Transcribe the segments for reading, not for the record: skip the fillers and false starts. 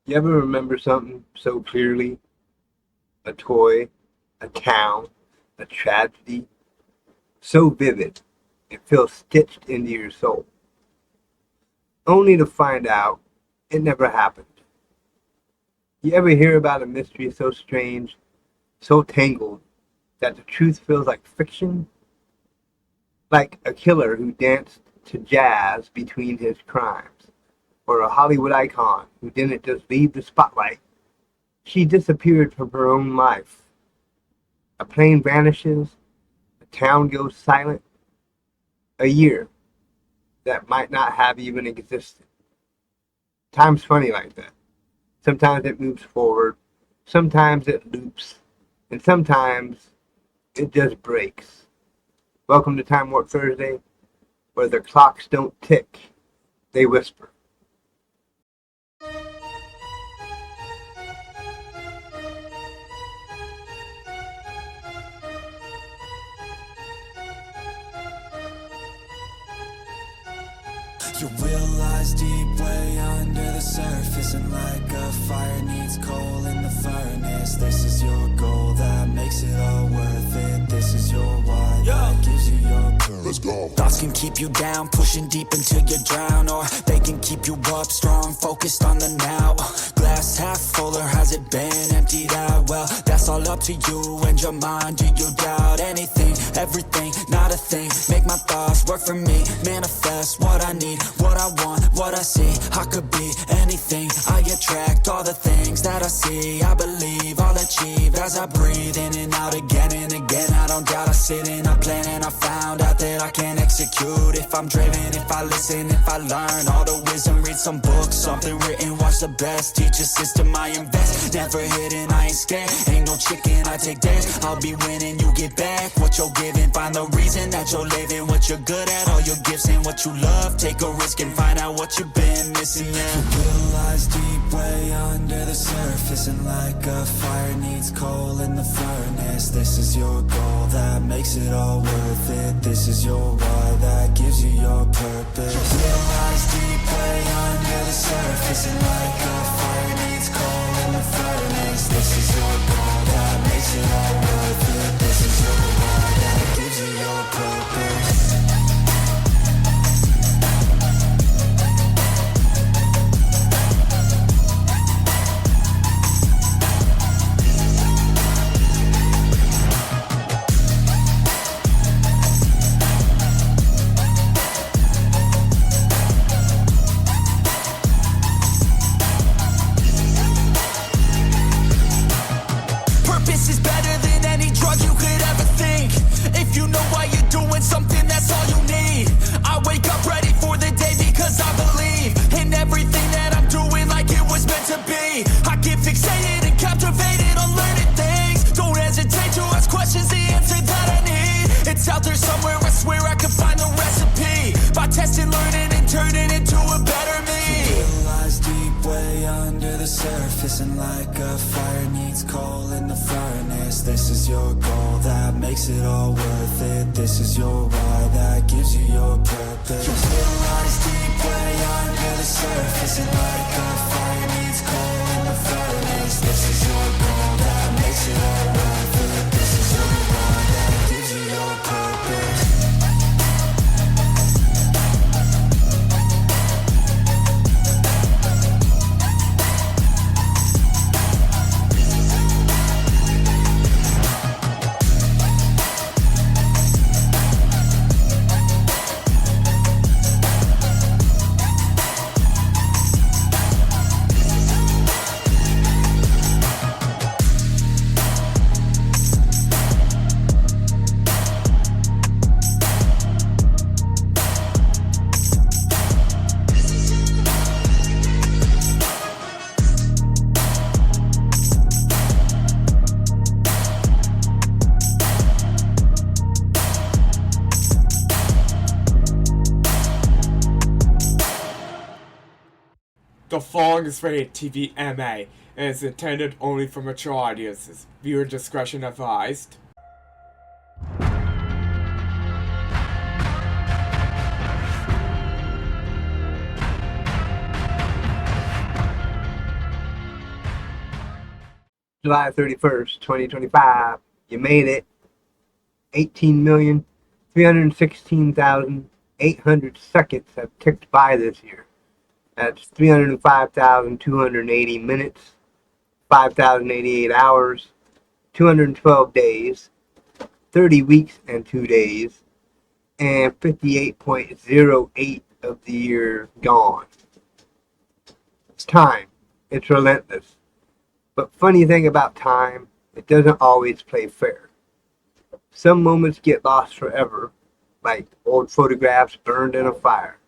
You ever remember something so clearly? A toy, a town, a tragedy, so vivid it feels stitched into your soul, only to find out it never happened. You ever hear about a mystery so strange, so tangled, that the truth feels like fiction? Like a killer who danced to jazz between his crimes, or a Hollywood icon who didn't just leave the spotlight. She disappeared from her own life. A plane vanishes, a town goes silent, a year that might not have even existed. Time's funny like that. Sometimes it moves forward, sometimes it loops, and sometimes it just breaks. Welcome to Time Warp Thursday, where the clocks don't tick, they whisper. Your will lies deep way under the surface, and like a fire needs coal in the furnace. This is your goal that makes it all worth it. This is your why that gives you your purpose. Let's go. Thoughts can keep you down, pushing deep until you drown, or they can keep you up strong, focused on the now. Glass half full, or has it been emptied out? Well, that's all up to you and your mind. Do you doubt anything, everything, not a thing? Make my thoughts work for me, manifest what I need, what I want, what I see. I could be anything, I attract all the things that I see. I believe I'll achieve as I breathe in and out again and again. I don't doubt, I sit and I plan, and I found out that I can execute if I'm driven, if I listen, if I learn all the wisdom. Read some books, something written, watch the best. Teach a system, I invest, never hidden, I ain't scared. Ain't no chicken, I take dares. I'll be winning, you get back what you're giving. Find the reason that you're living, what you're good at, all your gifts and what you love. Take a risk and find out what you've been missing. Yeah. Your will lies deep way under the surface, and like a fire needs coal in the furnace. This is your goal that makes it all worth it. This is your why that gives you your purpose. Your will lies deep way under the surface, and like a fire needs coal in the furnace. This is your goal that makes it all worth it. This is your why that gives you your purpose. Out there somewhere, I swear I can find the recipe. By testing, learning, and turning into a better me. Your will lies deep way under the surface, and like a fire needs coal in the furnace. This is your goal that makes it all worth it. This is your why that gives you your purpose. Your will lies deep way under the surface, and like a fire needs coal in the furnace. This is your goal that makes it all worth it. This is your why that gives you your purpose. The following is rated TV MA and is intended only for mature audiences. Viewer discretion advised. July 31st, 2025. You made it. 18,316,800 seconds have ticked by this year. That's 305,280 minutes, 5,088 hours, 212 days, 30 weeks and 2 days, and 58.08 of the year gone. It's time. It's relentless. But funny thing about time, it doesn't always play fair. Some moments get lost forever, like old photographs burned in a fire.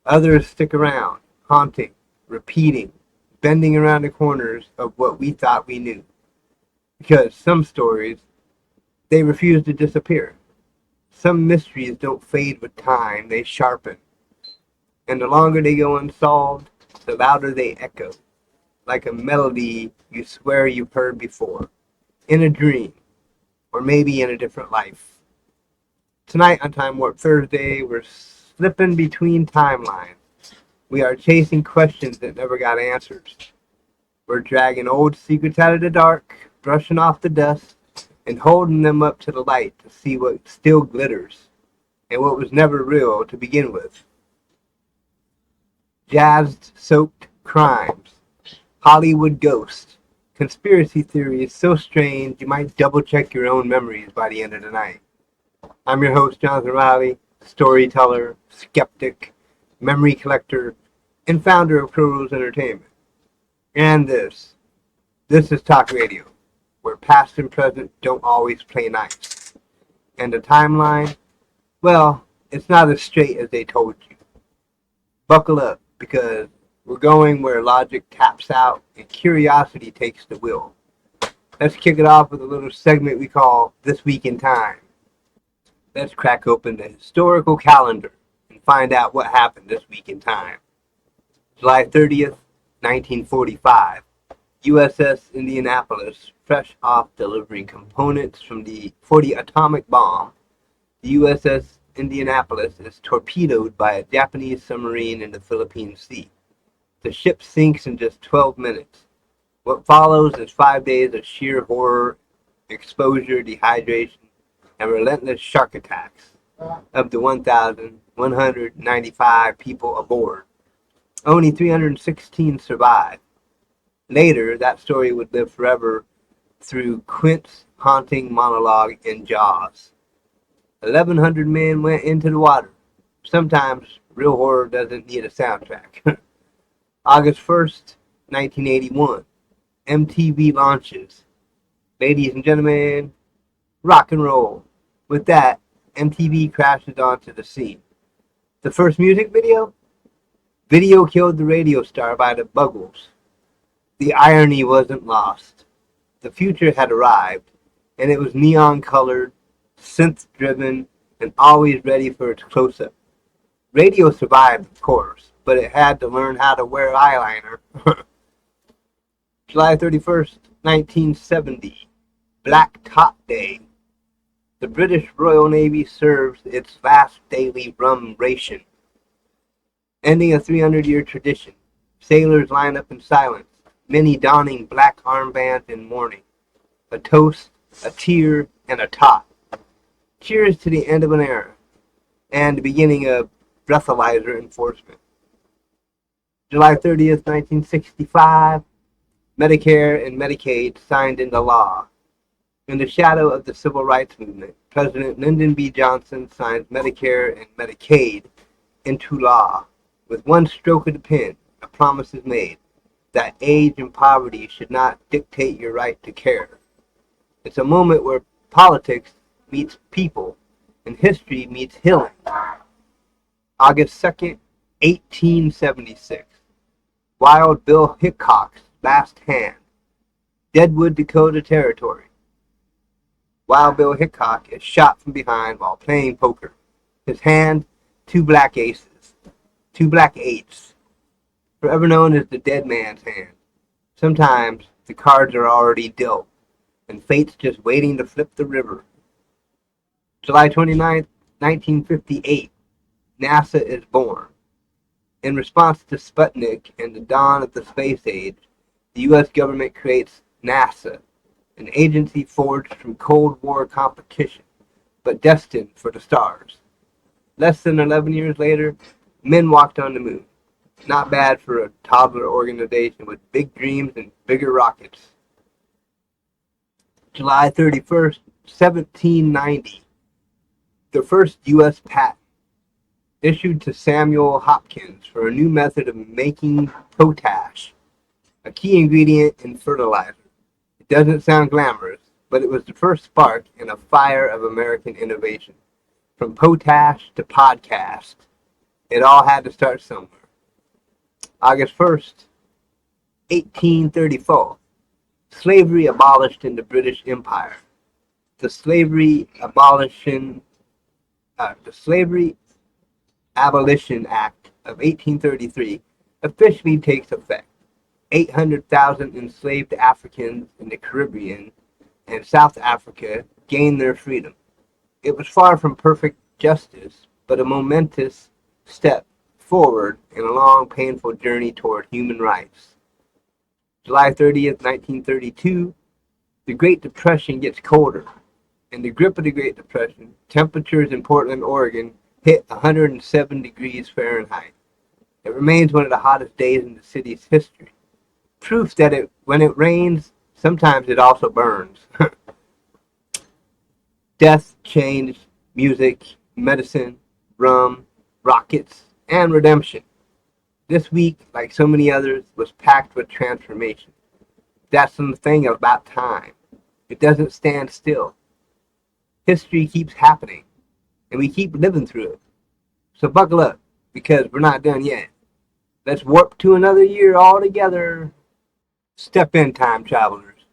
Others stick around, haunting, repeating, bending around the corners of what we thought we knew. Because some stories, they refuse to disappear. Some mysteries don't fade with time, they sharpen. And the longer they go unsolved, the louder they echo, like a melody you swear you've heard before, in a dream, or maybe in a different life. Tonight on Time Warp Thursday, we're slipping between timelines. We are chasing questions that never got answers. We're dragging old secrets out of the dark, brushing off the dust, and holding them up to the light to see what still glitters, and what was never real to begin with. Jazz-soaked crimes, Hollywood ghosts, conspiracy theories so strange you might double-check your own memories by the end of the night. I'm your host, Jonathan Riley, storyteller, skeptic, memory collector, and founder of Crow's Entertainment. And this is Talk Radio, where past and present don't always play nice. And the timeline, well, it's not as straight as they told you. Buckle up, because we're going where logic taps out and curiosity takes the wheel. Let's kick it off with a little segment we call This Week in Time. Let's crack open the historical calendar and find out what happened this week in time. July 30th, 1945. USS Indianapolis, fresh off delivering components for the atomic bomb. The USS Indianapolis is torpedoed by a Japanese submarine in the Philippine Sea. The ship sinks in just 12 minutes. What follows is 5 days of sheer horror, exposure, dehydration, and relentless shark attacks of the 1,195 people aboard. Only 316 survived. Later, that story would live forever through Quint's haunting monologue in Jaws. 1,100 men went into the water. Sometimes real horror doesn't need a soundtrack. August 1st, 1981. MTV launches. Ladies and gentlemen, rock and roll. With that, MTV crashes onto the scene. The first music video? Video killed the radio star by the Buggles. The irony wasn't lost. The future had arrived, and it was neon-colored, synth-driven, and always ready for its close-up. Radio survived, of course, but it had to learn how to wear eyeliner. July 31st, 1970. Black Top Day. The British Royal Navy serves its last daily rum ration, ending a 300-year tradition. Sailors line up in silence, many donning black armbands in mourning. A toast, a tear, and a tot. Cheers to the end of an era, and the beginning of breathalyzer enforcement. July 30th, 1965, Medicare and Medicaid signed into law. In the shadow of the Civil Rights Movement, President Lyndon B. Johnson signs Medicare and Medicaid into law. With one stroke of the pen, a promise is made that age and poverty should not dictate your right to care. It's a moment where politics meets people and history meets healing. August 2nd, 1876. Wild Bill Hickok's last hand. Deadwood, Dakota Territory. Wild Bill Hickok is shot from behind while playing poker. His hand, two black aces. Two black eights. Forever known as the dead man's hand. Sometimes the cards are already dealt, and fate's just waiting to flip the river. July 29th, 1958. NASA is born. In response to Sputnik and the dawn of the space age, the U.S. government creates NASA, an agency forged from Cold War competition, but destined for the stars. Less than 11 years later, men walked on the moon. Not bad for a toddler organization with big dreams and bigger rockets. July 31st, 1790, the first U.S. patent issued to Samuel Hopkins for a new method of making potash, a key ingredient in fertilizer. It doesn't sound glamorous, but it was the first spark in a fire of American innovation. From potash to podcast, it all had to start somewhere. August 1st, 1834, slavery abolished in the British Empire. The Slavery Abolition Act of 1833 officially takes effect. 800,000 enslaved Africans in the Caribbean and South Africa gained their freedom. It was far from perfect justice, but a momentous step forward in a long, painful journey toward human rights. July 30th, 1932, the Great Depression gets colder. In the grip of the Great Depression, temperatures in Portland, Oregon hit 107 degrees Fahrenheit. It remains one of the hottest days in the city's history. Proof that when it rains, sometimes it also burns. Death, change, music, medicine, rum, rockets, and redemption. This week, like so many others, was packed with transformation. That's the thing about time. It doesn't stand still. History keeps happening, and we keep living through it. So buckle up, because we're not done yet. Let's warp to another year all together. Step in, time travelers.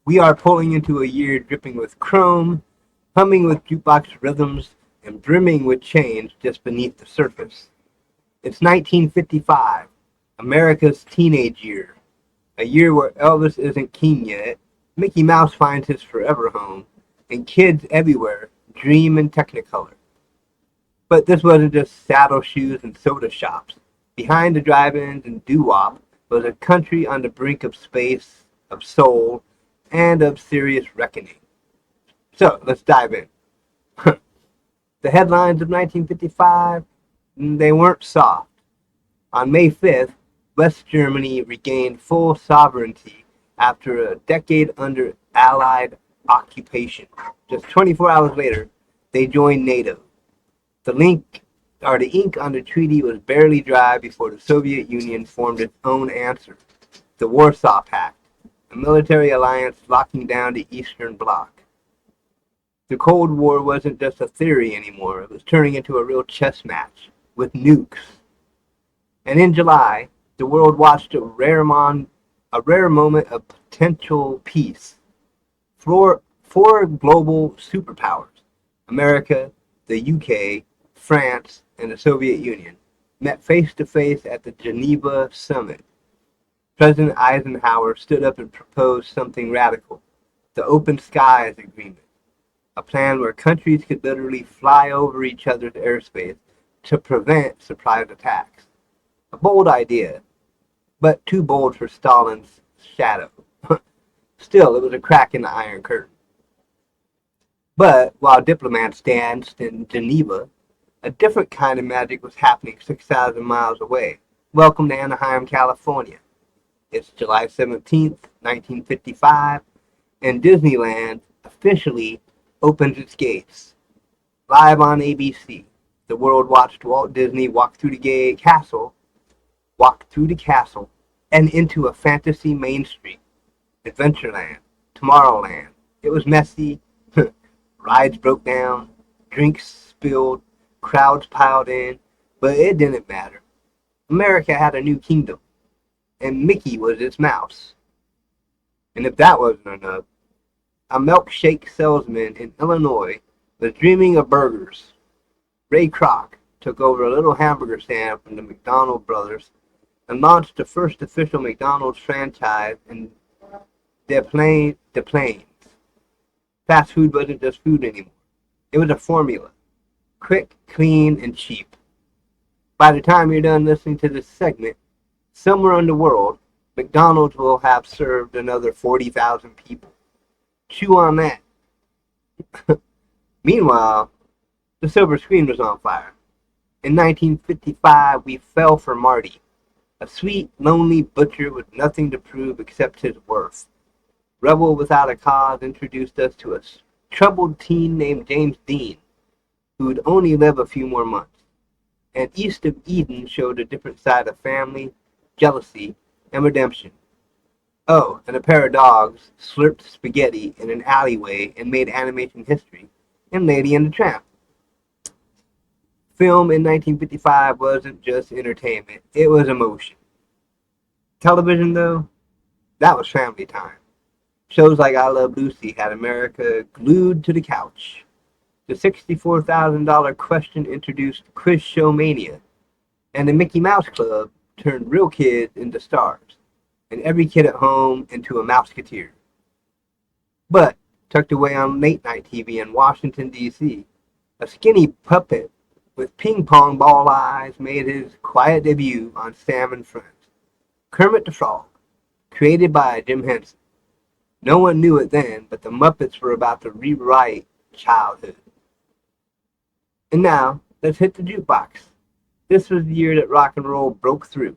We are pulling into a year dripping with chrome, humming with jukebox rhythms, and brimming with change just beneath the surface. It's 1955, America's teenage year. A year where Elvis isn't king yet, Mickey Mouse finds his forever home, and kids everywhere dream in Technicolor. But this wasn't just saddle shoes and soda shops. Behind the drive-ins and doo-wop was a country on the brink of space, of soul, and of serious reckoning. So, let's dive in. The headlines of 1955, they weren't soft. On May 5th, West Germany regained full sovereignty after a decade under Allied occupation. Just 24 hours later, they joined NATO. The ink on the treaty was barely dry before the Soviet Union formed its own answer, the Warsaw Pact, a military alliance locking down the Eastern Bloc. The Cold War wasn't just a theory anymore. It was turning into a real chess match with nukes. And in July, the world watched a rare moment of potential peace. Four global superpowers, America, the UK, France, and the Soviet Union, met face-to-face at the Geneva Summit. President Eisenhower stood up and proposed something radical, the Open Skies Agreement, a plan where countries could literally fly over each other's airspace to prevent surprise attacks. A bold idea, but too bold for Stalin's shadow. Still, it was a crack in the Iron Curtain. But while diplomats danced in Geneva, a different kind of magic was happening 6,000 miles away. Welcome to Anaheim, California. It's July 17th, 1955, and Disneyland officially opens its gates. Live on ABC, the world watched Walt Disney walk through the castle, and into a fantasy Main Street. Adventureland, Tomorrowland. It was messy. Rides broke down, drinks spilled, crowds piled in, but it didn't matter. America had a new kingdom, and Mickey was its mouse. And if that wasn't enough, a milkshake salesman in Illinois was dreaming of burgers. Ray Kroc took over a little hamburger stand from the McDonald brothers and launched the first official McDonald's franchise in Des Plaines. Fast food wasn't just food anymore. It was a formula. Quick, clean, and cheap. By the time you're done listening to this segment, somewhere in the world, McDonald's will have served another 40,000 people. Chew on that. Meanwhile, the silver screen was on fire. In 1955, we fell for Marty, a sweet, lonely butcher with nothing to prove except his worth. Rebel Without a Cause introduced us to a troubled teen named James Dean, who would only live a few more months. And East of Eden showed a different side of family, jealousy, and redemption. Oh, and a pair of dogs slurped spaghetti in an alleyway and made animation history in Lady and the Tramp. Film in 1955 wasn't just entertainment, it was emotion. Television, though, that was family time. Shows like I Love Lucy had America glued to the couch. The $64,000 question introduced Quiz Show Mania, and the Mickey Mouse Club turned real kids into stars, and every kid at home into a Mouseketeer. But, tucked away on late-night TV in Washington, D.C., a skinny puppet with ping-pong ball eyes made his quiet debut on Sam and Friends. Kermit the Frog, created by Jim Henson. No one knew it then, but the Muppets were about to rewrite childhood. And now, let's hit the jukebox. This was the year that rock and roll broke through.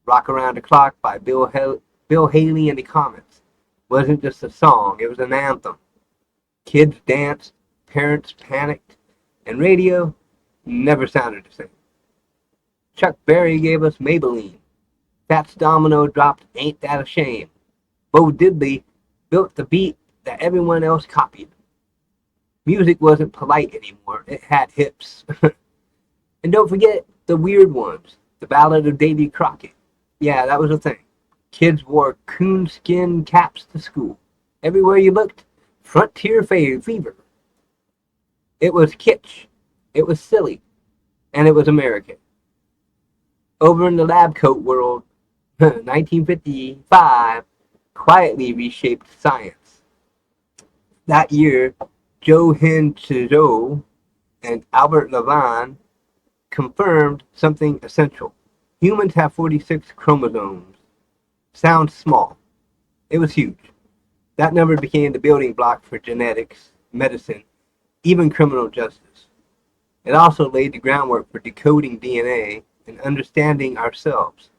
Rock Around the Clock by Bill Haley and the Comets wasn't just a song, it was an anthem. Kids danced, parents panicked, and radio never sounded the same. Chuck Berry gave us Maybelline. Fats Domino dropped Ain't That a Shame. Bo Diddley built the beat that everyone else copied. Music wasn't polite anymore, it had hips. And don't forget the weird ones. The Ballad of Davy Crockett. Yeah, that was a thing. Kids wore coonskin caps to school. Everywhere you looked, frontier fever. It was kitsch. It was silly. And it was American. Over in the lab coat world, 1955 quietly reshaped science. That year, Joe Hinshaw and Albert Levin confirmed something essential. Humans have 46 chromosomes. Sounds small. It was huge. That number became the building block for genetics, medicine, even criminal justice. It also laid the groundwork for decoding DNA and understanding ourselves.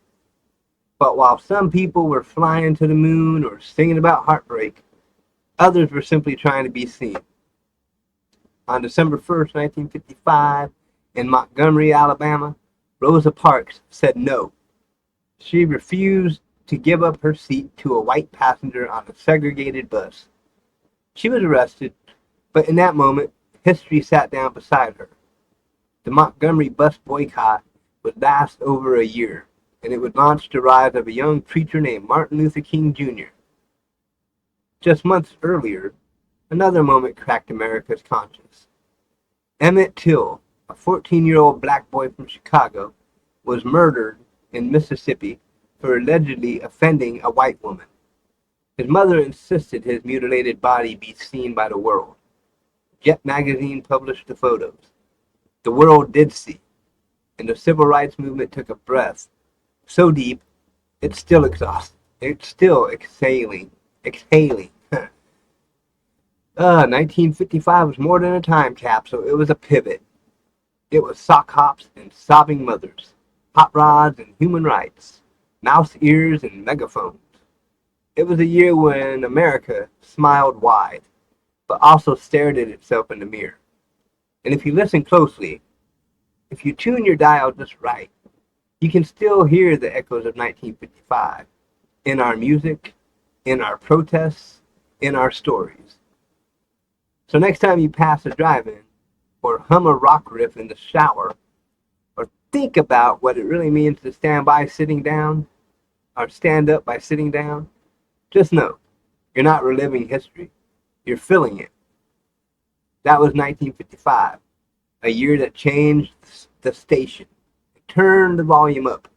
But while some people were flying to the moon or singing about heartbreak, others were simply trying to be seen. On December 1st, 1955, in Montgomery, Alabama, Rosa Parks said no. She refused to give up her seat to a white passenger on a segregated bus. She was arrested, but in that moment, history sat down beside her. The Montgomery bus boycott would last over a year, and it would launch the rise of a young preacher named Martin Luther King Jr. Just months earlier, another moment cracked America's conscience. Emmett Till, a 14-year-old black boy from Chicago, was murdered in Mississippi for allegedly offending a white woman. His mother insisted his mutilated body be seen by the world. Jet magazine published the photos. The world did see, and the civil rights movement took a breath so deep it's still exhausted. It's still exhaling. 1955 was more than a time capsule. It was a pivot. It was sock hops and sobbing mothers, hot rods and human rights, mouse ears and megaphones. It was a year when America smiled wide, but also stared at itself in the mirror. And if you listen closely, if you tune your dial just right, you can still hear the echoes of 1955 in our music, in our protests, in our stories. So next time you pass a drive-in, or hum a rock riff in the shower, or think about what it really means to stand by sitting down, or stand up by sitting down, just know, you're not reliving history, you're feeling it. That was 1955, a year that changed the station. Turn the volume up.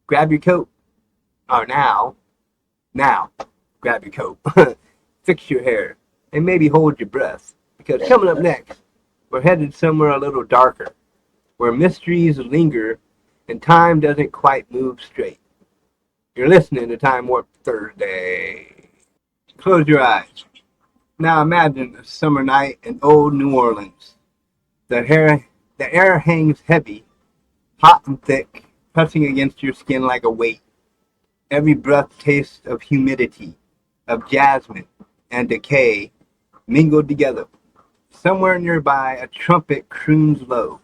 Grab your coat, or now, grab your coat. Fix your hair, and maybe hold your breath, because coming up next, we're headed somewhere a little darker, where mysteries linger and time doesn't quite move straight. You're listening to Time Warp Thursday. Close your eyes. Now imagine a summer night in old New Orleans. The air hangs heavy, hot and thick, pressing against your skin like a weight. Every breath tastes of humidity, of jasmine and decay mingled together. Somewhere nearby, a trumpet croons low,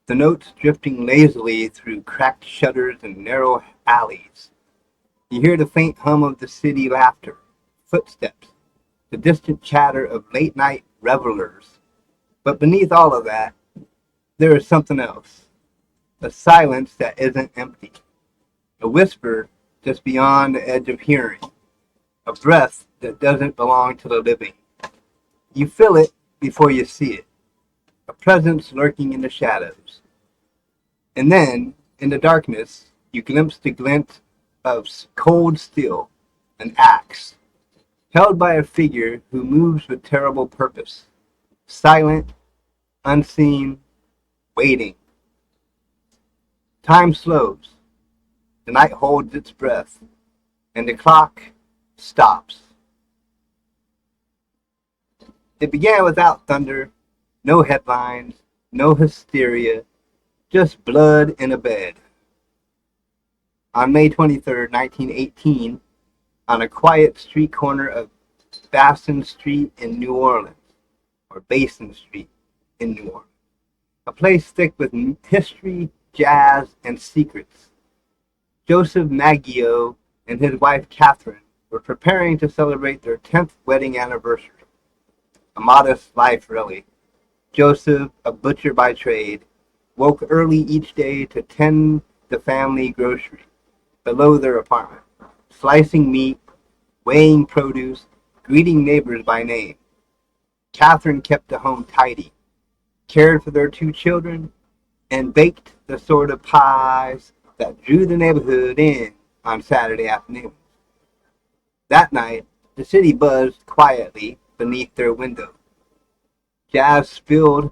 the notes drifting lazily through cracked shutters and narrow alleys. You hear the faint hum of the city laughter, footsteps, the distant chatter of late-night revelers. But beneath all of that, there is something else, a silence that isn't empty, a whisper just beyond the edge of hearing, a breath that doesn't belong to the living. You feel it before you see it, a presence lurking in the shadows. And then, in the darkness, you glimpse the glint of cold steel, an axe, held by a figure who moves with terrible purpose, silent, unseen, waiting. Time slows, the night holds its breath, and the clock stops. It began without thunder, no headlines, no hysteria, just blood in a bed. On May 23rd, 1918, on a quiet street corner of Basin Street in New Orleans, or Basin Street in New Orleans, a place thick with history, jazz, and secrets, Joseph Maggio and his wife Catherine were preparing to celebrate their 10th wedding anniversary. A modest life, really. Joseph, a butcher by trade, woke early each day to tend the family grocery below their apartment, slicing meat, weighing produce, greeting neighbors by name. Catherine kept the home tidy, cared for their 2 children, and baked the sort of pies that drew the neighborhood in on Saturday afternoons. That night, the city buzzed quietly beneath their window. Jazz spilled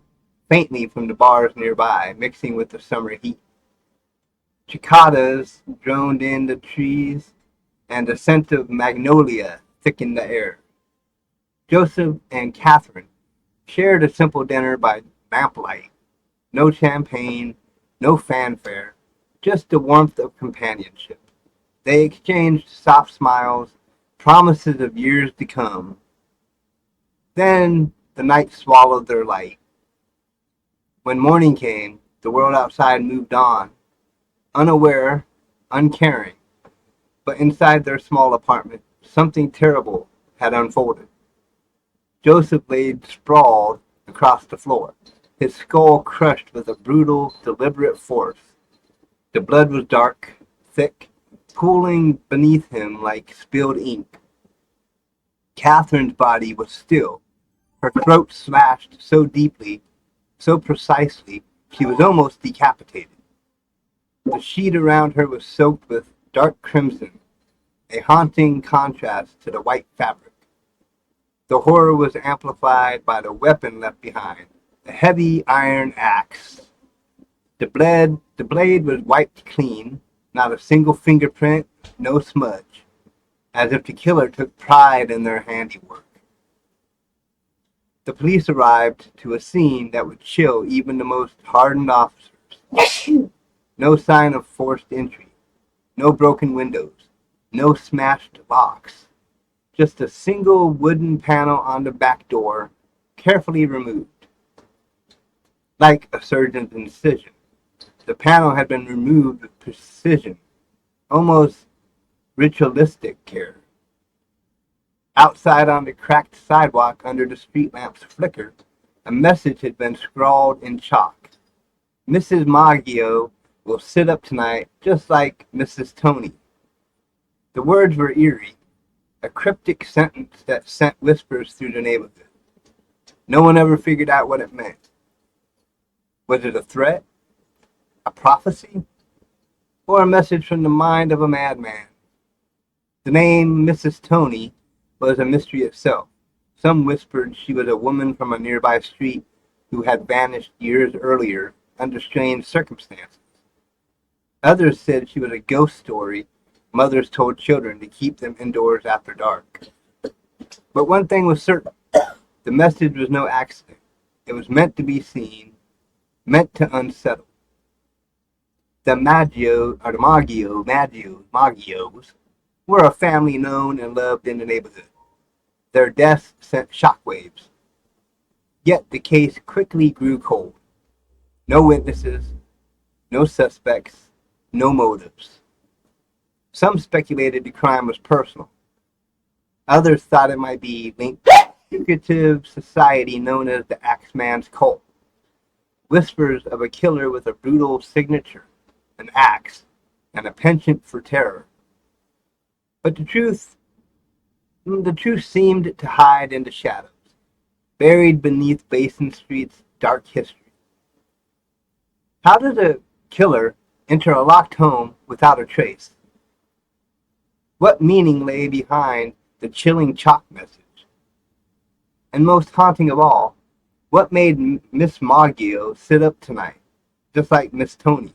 faintly from the bars nearby, mixing with the summer heat. Cicadas droned in the trees, and the scent of magnolia thickened the air. Joseph and Catherine shared a simple dinner by lamplight. No champagne, no fanfare, just the warmth of companionship. They exchanged soft smiles, promises of years to come. Then the night swallowed their light. When morning came, the world outside moved on, unaware, uncaring. But inside their small apartment, something terrible had unfolded. Joseph lay sprawled across the floor, his skull crushed with a brutal, deliberate force. The blood was dark, thick, pooling beneath him like spilled ink. Catherine's body was still, her throat slashed so deeply, so precisely, she was almost decapitated. The sheet around her was soaked with dark crimson, a haunting contrast to the white fabric. The horror was amplified by the weapon left behind, a heavy iron axe. The blade was wiped clean, not a single fingerprint, no smudge, as if the killer took pride in their handiwork. The police arrived to a scene that would chill even the most hardened officers. No sign of forced entry, no broken windows, no smashed locks. Just a single wooden panel on the back door, carefully removed. Like a surgeon's incision, the panel had been removed with precision, almost ritualistic care. Outside on the cracked sidewalk under the street lamp's flicker, a message had been scrawled in chalk. Mrs. Maggio will sit up tonight just like Mrs. Tony. The words were eerie, a cryptic sentence that sent whispers through the neighborhood. No one ever figured out what it meant. Was it a threat? A prophecy? Or a message from the mind of a madman? The name Mrs. Tony was a mystery itself. Some whispered she was a woman from a nearby street who had vanished years earlier under strange circumstances. Others said she was a ghost story Mothers told children to keep them indoors after dark. But one thing was certain. The message was no accident. It was meant to be seen, meant to unsettle. The Maggios were a family known and loved in the neighborhood. Their deaths sent shockwaves. Yet the case quickly grew cold. No witnesses, no suspects, no motives. Some speculated the crime was personal. Others thought it might be linked to a secretive society known as the Axeman's cult. Whispers of a killer with a brutal signature, an axe, and a penchant for terror. But the truth seemed to hide in the shadows, buried beneath Basin Street's dark history. How does a killer enter a locked home without a trace? What meaning lay behind the chilling chalk message? And most haunting of all, what made Miss Maggio sit up tonight, just like Miss Tony?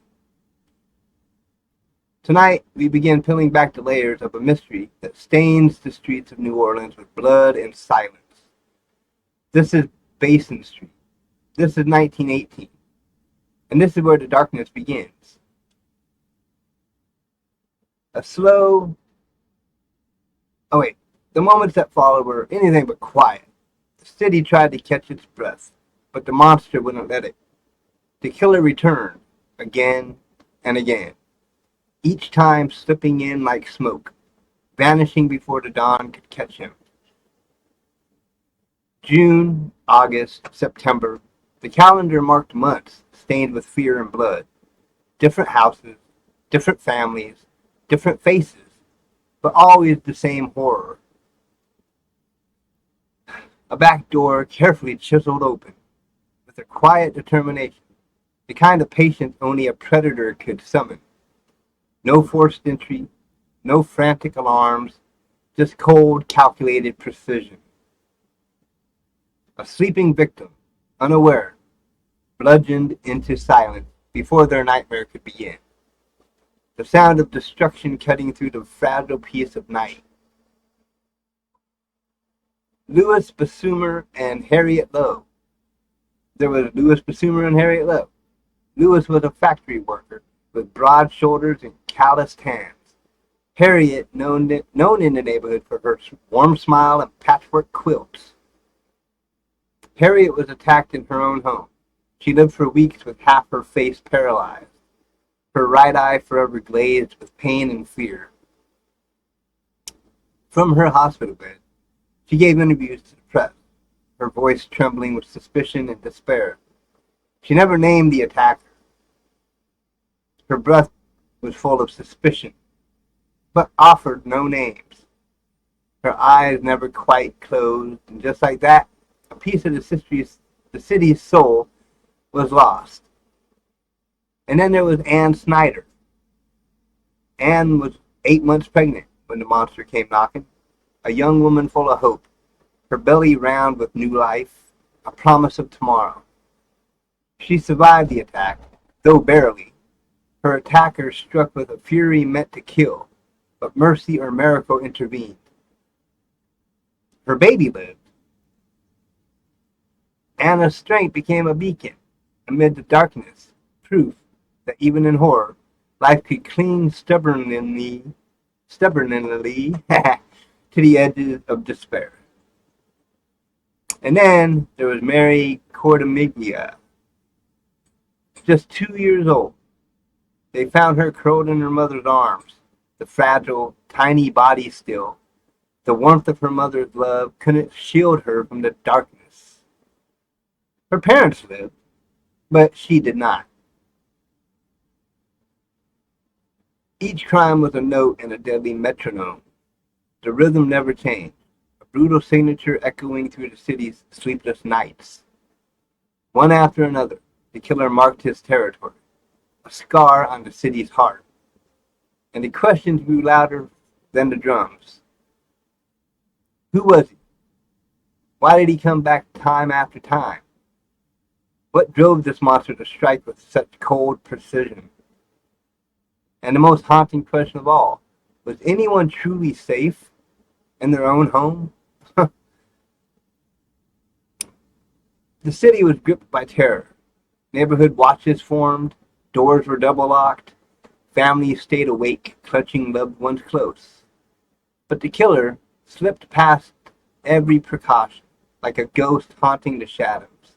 Tonight, we begin peeling back the layers of a mystery that stains the streets of New Orleans with blood and silence. This is Basin Street. This is 1918. And this is where the darkness begins. The moments that followed were anything but quiet. The city tried to catch its breath, but the monster wouldn't let it. The killer returned, again and again, each time slipping in like smoke, vanishing before the dawn could catch him. June, August, September, the calendar marked months stained with fear and blood. Different houses, different families, different faces, but always the same horror. A back door carefully chiseled open, with a quiet determination, the kind of patience only a predator could summon. No forced entry, no frantic alarms, just cold, calculated precision. A sleeping victim, unaware, bludgeoned into silence before their nightmare could begin. The sound of destruction cutting through the fragile peace of night. Louis Bassumer and Harriet Lowe. There was Louis Bassumer and Harriet Lowe. Louis was a factory worker with broad shoulders and calloused hands. Harriet, known in the neighborhood for her warm smile and patchwork quilts. Harriet was attacked in her own home. She lived for weeks with half her face paralyzed, her right eye forever glazed with pain and fear. From her hospital bed, she gave interviews to the press, her voice trembling with suspicion and despair. She never named the attacker. Her breath was full of suspicion, but offered no names. Her eyes never quite closed, and just like that, a piece of the city's soul was lost. And then there was Ann Snyder. Ann was 8 months pregnant when the monster came knocking, a young woman full of hope, her belly round with new life, a promise of tomorrow. She survived the attack, though barely. Her attacker struck with a fury meant to kill, but mercy or miracle intervened. Her baby lived. Anna's strength became a beacon amid the darkness, proof that even in horror, life could cling stubbornly to the edges of despair. And then there was Mary Cordomiglia, just 2 years old. They found her curled in her mother's arms, the fragile, tiny body still. The warmth of her mother's love couldn't shield her from the darkness. Her parents lived, but she did not. Each crime was a note in a deadly metronome. The rhythm never changed, a brutal signature echoing through the city's sleepless nights. One after another, the killer marked his territory, a scar on the city's heart. And the questions grew louder than the drums. Who was he? Why did he come back time after time? What drove this monster to strike with such cold precision? And the most haunting question of all, Was anyone truly safe in their own home? The city was gripped by terror. Neighborhood watches formed, doors were double locked, families stayed awake, clutching loved ones close. But the killer slipped past every precaution, like a ghost haunting the shadows.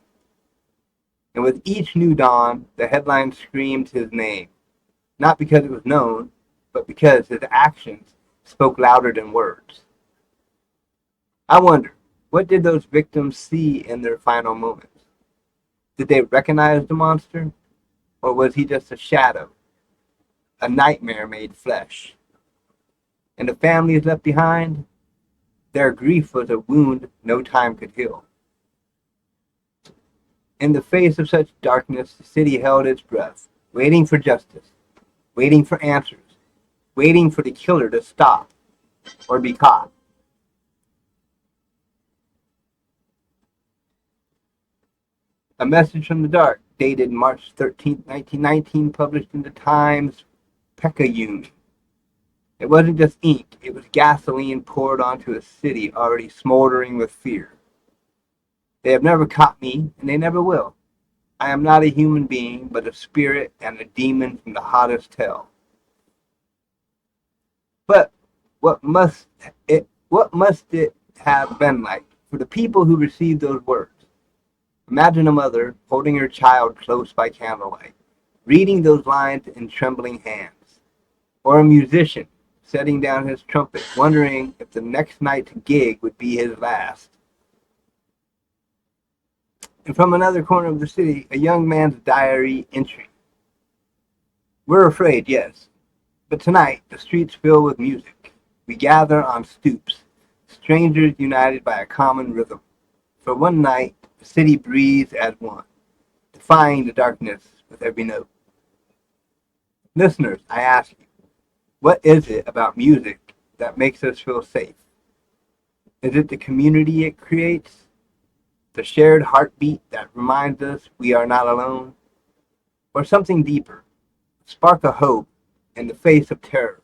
And with each new dawn, the headlines screamed his name, not because it was known, but because his actions spoke louder than words. I wonder, what did those victims see in their final moments? Did they recognize the monster? Or was he just a shadow, a nightmare made flesh? And the families left behind? Their grief was a wound no time could heal. In the face of such darkness, the city held its breath, waiting for justice, waiting for answers, waiting for the killer to stop or be caught. A Message from the Dark, dated March 13th, 1919, published in the Times Picayune. It wasn't just ink, it was gasoline poured onto a city already smoldering with fear. They have never caught me, and they never will. I am not a human being, but a spirit and a demon from the hottest hell. But what must it have been like for the people who received those words? Imagine a mother holding her child close by candlelight, reading those lines in trembling hands. Or a musician setting down his trumpet, wondering if the next night's gig would be his last. And from another corner of the city, a young man's diary entry. We're afraid, yes, but tonight the streets fill with music. We gather on stoops, strangers united by a common rhythm. For one night, the city breathes as one, defying the darkness with every note. Listeners, I ask you, what is it about music that makes us feel safe? Is it the community it creates? The shared heartbeat that reminds us we are not alone? Or something deeper, a spark of hope in the face of terror?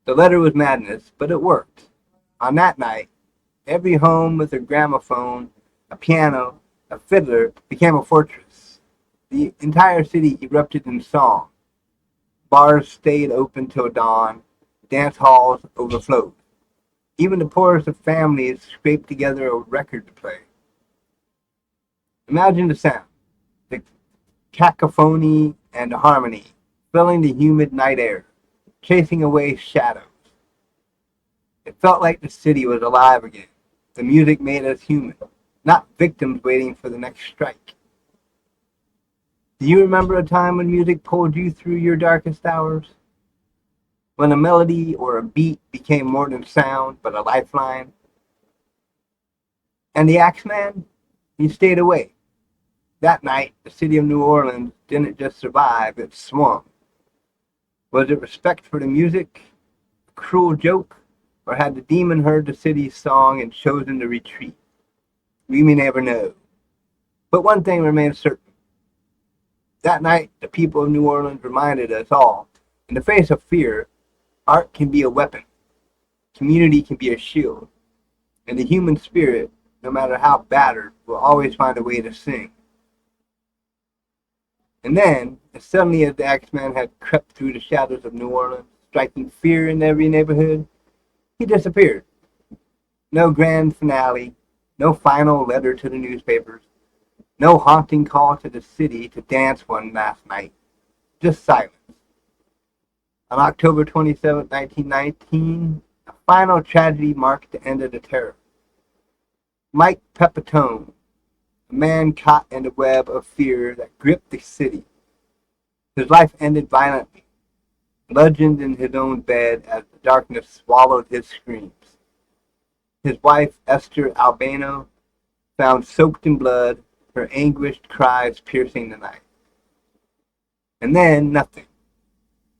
The letter was madness, but it worked. On that night, every home with a gramophone, a piano, a fiddler became a fortress. The entire city erupted in song. Bars stayed open till dawn. Dance halls overflowed. Even the poorest of families scraped together a record to play. Imagine the sound, the cacophony and the harmony, filling the humid night air, chasing away shadows. It felt like the city was alive again. The music made us human, not victims waiting for the next strike. Do you remember a time when music pulled you through your darkest hours? When a melody or a beat became more than sound, but a lifeline? And the Axeman? He stayed away. That night, the city of New Orleans didn't just survive, it swung. Was it respect for the music? A cruel joke? Or had the demon heard the city's song and chosen to retreat? We may never know. But one thing remains certain. That night, the people of New Orleans reminded us all, in the face of fear, art can be a weapon, community can be a shield, and the human spirit, no matter how battered, will always find a way to sing. And then, as suddenly as the Axeman had crept through the shadows of New Orleans, striking fear in every neighborhood, he disappeared. No grand finale, no final letter to the newspapers, no haunting call to the city to dance one last night, just silence. On October 27, 1919, a final tragedy marked the end of the terror. Mike Pepitone, a man caught in the web of fear that gripped the city. His life ended violently, bludgeoned in his own bed as the darkness swallowed his screams. His wife, Esther Albano, found soaked in blood, her anguished cries piercing the night. And then nothing.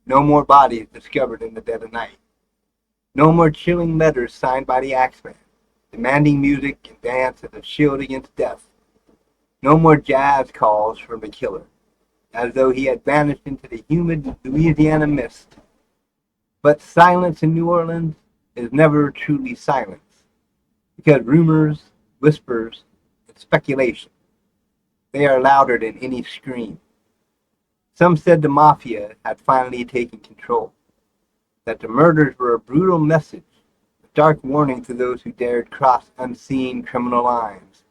No more bodies discovered in the dead of night. No more chilling letters signed by the Axeman, demanding music and dance as a shield against death. No more jazz calls from the killer, as though he had vanished into the humid Louisiana mist. But silence in New Orleans is never truly silence, because rumors, whispers, and speculation, they are louder than any scream. Some said the mafia had finally taken control, that the murders were a brutal message, a dark warning to those who dared cross unseen criminal lines.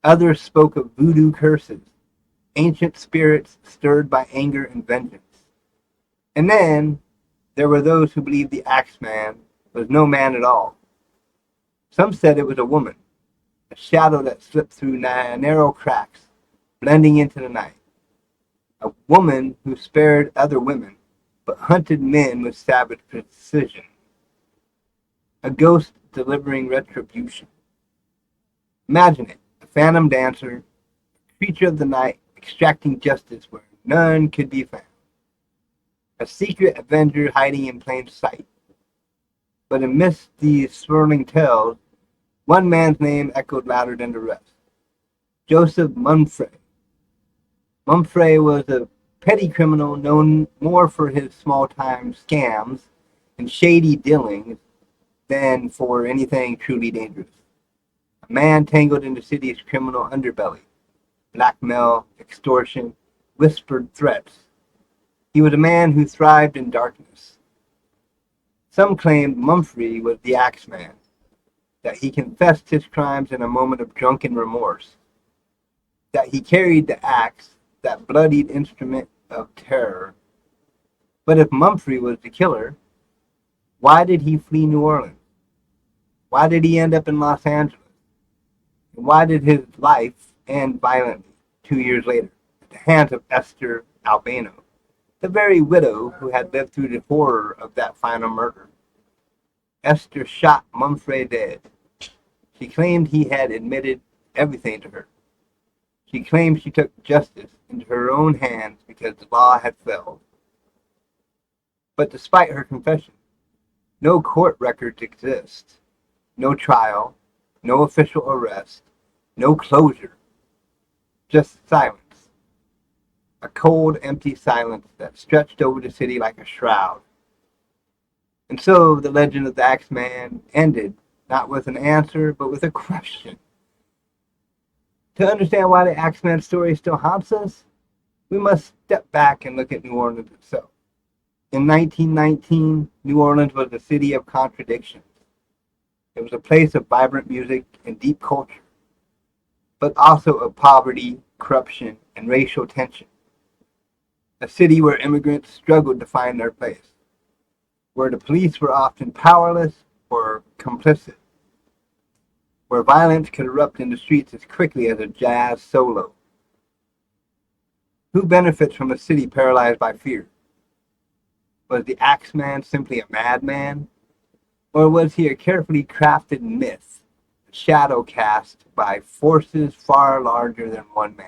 Others spoke of voodoo curses, ancient spirits stirred by anger and vengeance. And then there were those who believed the Axeman was no man at all. Some said it was a woman, a shadow that slipped through narrow cracks, blending into the night. A woman who spared other women, but hunted men with savage precision. A ghost delivering retribution. Imagine it, a phantom dancer, a creature of the night, extracting justice where none could be found. A secret avenger hiding in plain sight. But amidst these swirling tales, one man's name echoed louder than the rest. Joseph Mumfre. Mumfre was a petty criminal known more for his small-time scams and shady dealings than for anything truly dangerous. A man tangled in the city's criminal underbelly. Blackmail, extortion, whispered threats. He was a man who thrived in darkness. Some claimed Mumfre was the Axeman, that he confessed his crimes in a moment of drunken remorse, that he carried the axe, that bloodied instrument of terror. But if Mumfre was the killer, why did he flee New Orleans? Why did he end up in Los Angeles? And why did his life end violently 2 years later at the hands of Esther Albano, the very widow who had lived through the horror of that final murder? Esther shot Mumfre dead. She claimed he had admitted everything to her. She claimed she took justice into her own hands because the law had failed. But despite her confession, no court records exist. No trial, no official arrest, no closure. Just silence. A cold, empty silence that stretched over the city like a shroud. And so the legend of the Axeman ended, not with an answer, but with a question. To understand why the Axeman story still haunts us, we must step back and look at New Orleans itself. In 1919, New Orleans was a city of contradictions. It was a place of vibrant music and deep culture, but also of poverty, corruption, and racial tension. A city where immigrants struggled to find their place, where the police were often powerless or complicit, where violence could erupt in the streets as quickly as a jazz solo. Who benefits from a city paralyzed by fear? Was the Axeman simply a madman? Or was he a carefully crafted myth, a shadow cast by forces far larger than one man?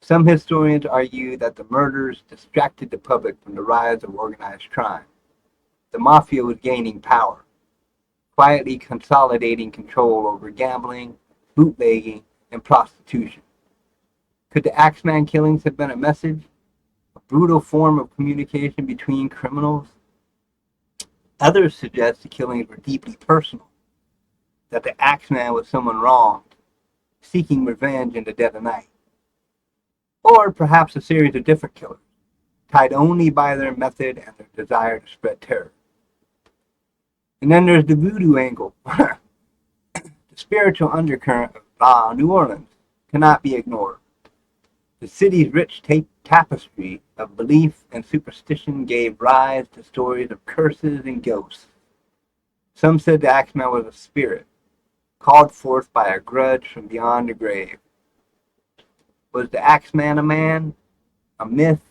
Some historians argue that the murders distracted the public from the rise of organized crime. The mafia was gaining power, quietly consolidating control over gambling, bootlegging, and prostitution. Could the Axeman killings have been a message, a brutal form of communication between criminals? Others suggest the killings were deeply personal, that the Axeman was someone wronged, seeking revenge in the dead of night. Or perhaps a series of different killers, tied only by their method and their desire to spread terror. And then there's the voodoo angle. The spiritual undercurrent of New Orleans cannot be ignored. The city's rich tapestry of belief and superstition gave rise to stories of curses and ghosts. Some said the Axeman was a spirit, called forth by a grudge from beyond the grave. Was the Axeman a man, a myth,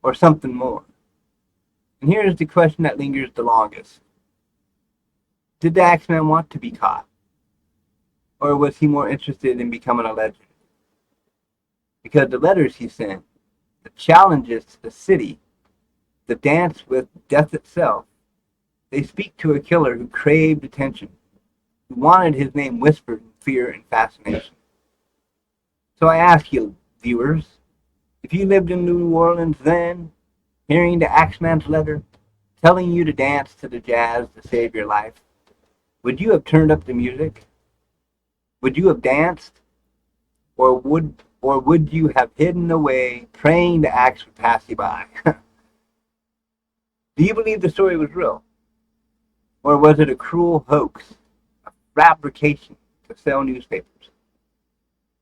or something more? And here's the question that lingers the longest. Did the Axeman want to be caught? Or was he more interested in becoming a legend? Because the letters he sent, the challenges to the city, the dance with death itself, they speak to a killer who craved attention, who wanted his name whispered in fear and fascination. So I ask you, viewers, if you lived in New Orleans then, hearing the Axeman's letter, telling you to dance to the jazz to save your life, would you have turned up the music? Would you have danced? Or would you have hidden away, praying the axe would pass you by? Do you believe the story was real? Or was it a cruel hoax, a fabrication to sell newspapers?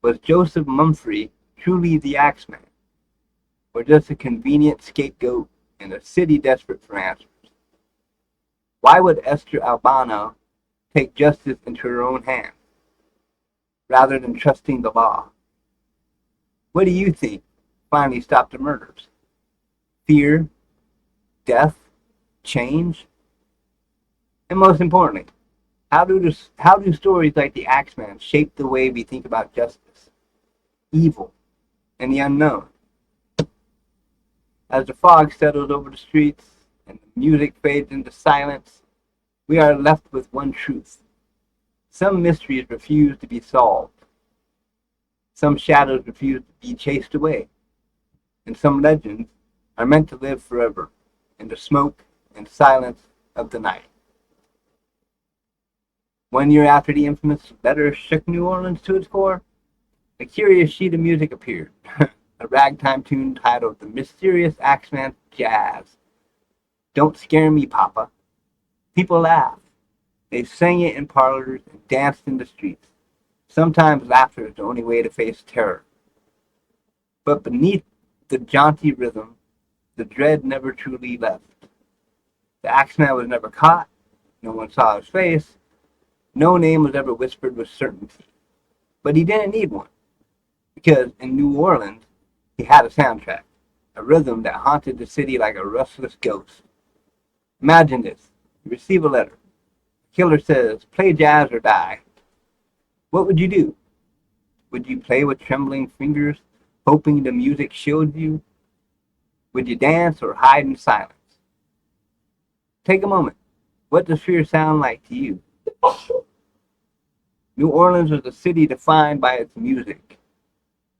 Was Joseph Mumfree truly the Axeman, or just a convenient scapegoat in a city desperate for answers? Why would Esther Albano take justice into her own hands, rather than trusting the law? What do you think finally stopped the murders? Fear, death, change? And most importantly, how do stories like the Axeman shape the way we think about justice, evil, and the unknown? As the fog settles over the streets and the music fades into silence, we are left with one truth. Some mysteries refuse to be solved. Some shadows refuse to be chased away. And some legends are meant to live forever in the smoke and silence of the night. 1 year after the infamous letter shook New Orleans to its core, a curious sheet of music appeared, a ragtime tune titled The Mysterious Axeman Jazz. Don't scare me, Papa. People laughed. They sang it in parlors and danced in the streets. Sometimes laughter is the only way to face terror. But beneath the jaunty rhythm, the dread never truly left. The Axeman was never caught. No one saw his face. No name was ever whispered with certainty. But he didn't need one, because in New Orleans, he had a soundtrack, a rhythm that haunted the city like a restless ghost. Imagine this. You receive a letter. The killer says, play jazz or die. What would you do? Would you play with trembling fingers, hoping the music shielded you? Would you dance or hide in silence? Take a moment. What does fear sound like to you? New Orleans was a city defined by its music.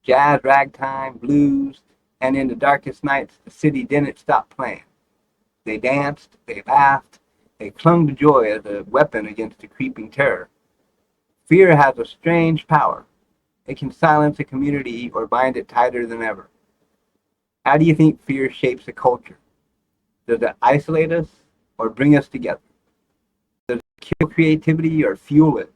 Jazz, ragtime, blues, and in the darkest nights, the city didn't stop playing. They danced, they laughed, they clung to joy as a weapon against the creeping terror. Fear has a strange power. It can silence a community or bind it tighter than ever. How do you think fear shapes a culture? Does it isolate us or bring us together? Does it kill creativity or fuel it?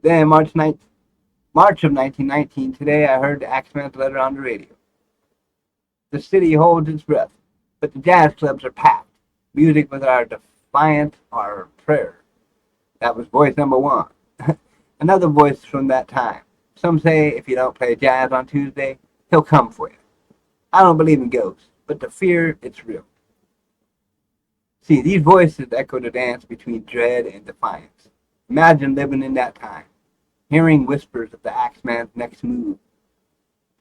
Then March of 1919, today I heard the Axeman's letter on the radio. The city holds its breath, but the jazz clubs are packed. Music was our defiance, our prayer. That was voice number one. Another voice from that time. Some say if you don't play jazz on Tuesday, he'll come for you. I don't believe in ghosts, but the fear, it's real. See, these voices echo the dance between dread and defiance. Imagine living in that time, hearing whispers of the Axeman's next move.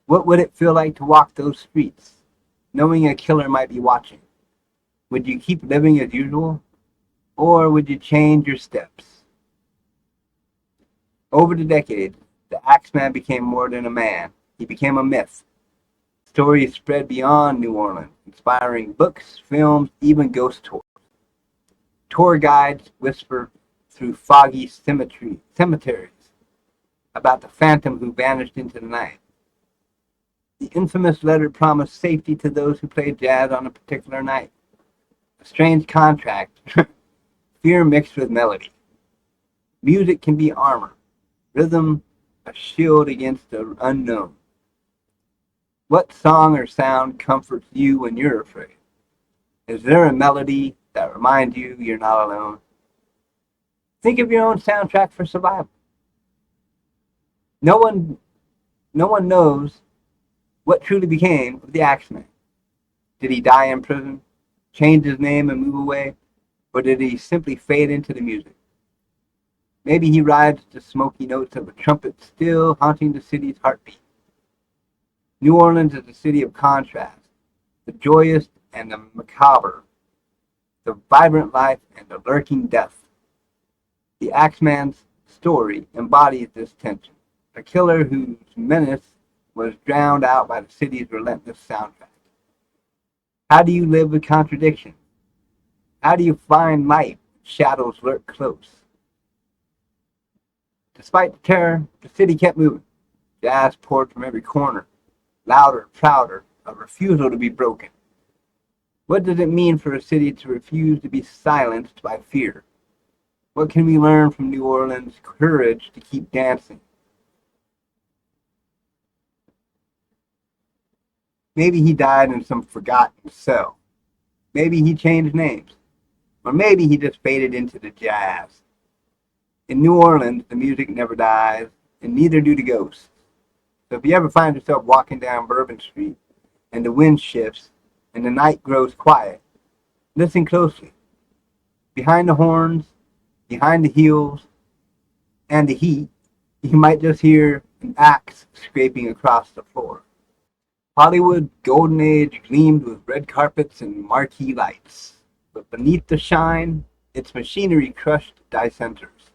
What would it feel like to walk those streets, knowing a killer might be watching? Would you keep living as usual, or would you change your steps? Over the decades, the Axeman became more than a man. He became a myth. Stories spread beyond New Orleans, inspiring books, films, even ghost tours. Tour guides whisper through foggy cemeteries about the phantom who vanished into the night. The infamous letter promised safety to those who played jazz on a particular night. A strange contract, fear mixed with melody. Music can be armor, rhythm a shield against the unknown. What song or sound comforts you when you're afraid? Is there a melody that reminds you you're not alone? Think of your own soundtrack for survival. No one knows what truly became of the Axeman. Did he die in prison, change his name and move away, or did he simply fade into the music? Maybe he rides the smoky notes of a trumpet still haunting the city's heartbeat. New Orleans is a city of contrast, the joyous and the macabre, the vibrant life and the lurking death. The Axeman's story embodies this tension, a killer whose menace was drowned out by the city's relentless soundtrack. How do you live with contradiction? How do you find light when shadows lurk close? Despite the terror, the city kept moving. Jazz poured from every corner, louder, prouder, a refusal to be broken. What does it mean for a city to refuse to be silenced by fear? What can we learn from New Orleans' courage to keep dancing? Maybe he died in some forgotten cell. Maybe he changed names. Or maybe he just faded into the jazz. In New Orleans, the music never dies, and neither do the ghosts. So if you ever find yourself walking down Bourbon Street, and the wind shifts, and the night grows quiet, listen closely. Behind the horns, behind the heels, and the heat, you might just hear an axe scraping across the floor. Hollywood's golden age gleamed with red carpets and marquee lights, but beneath the shine, its machinery crushed dissenters.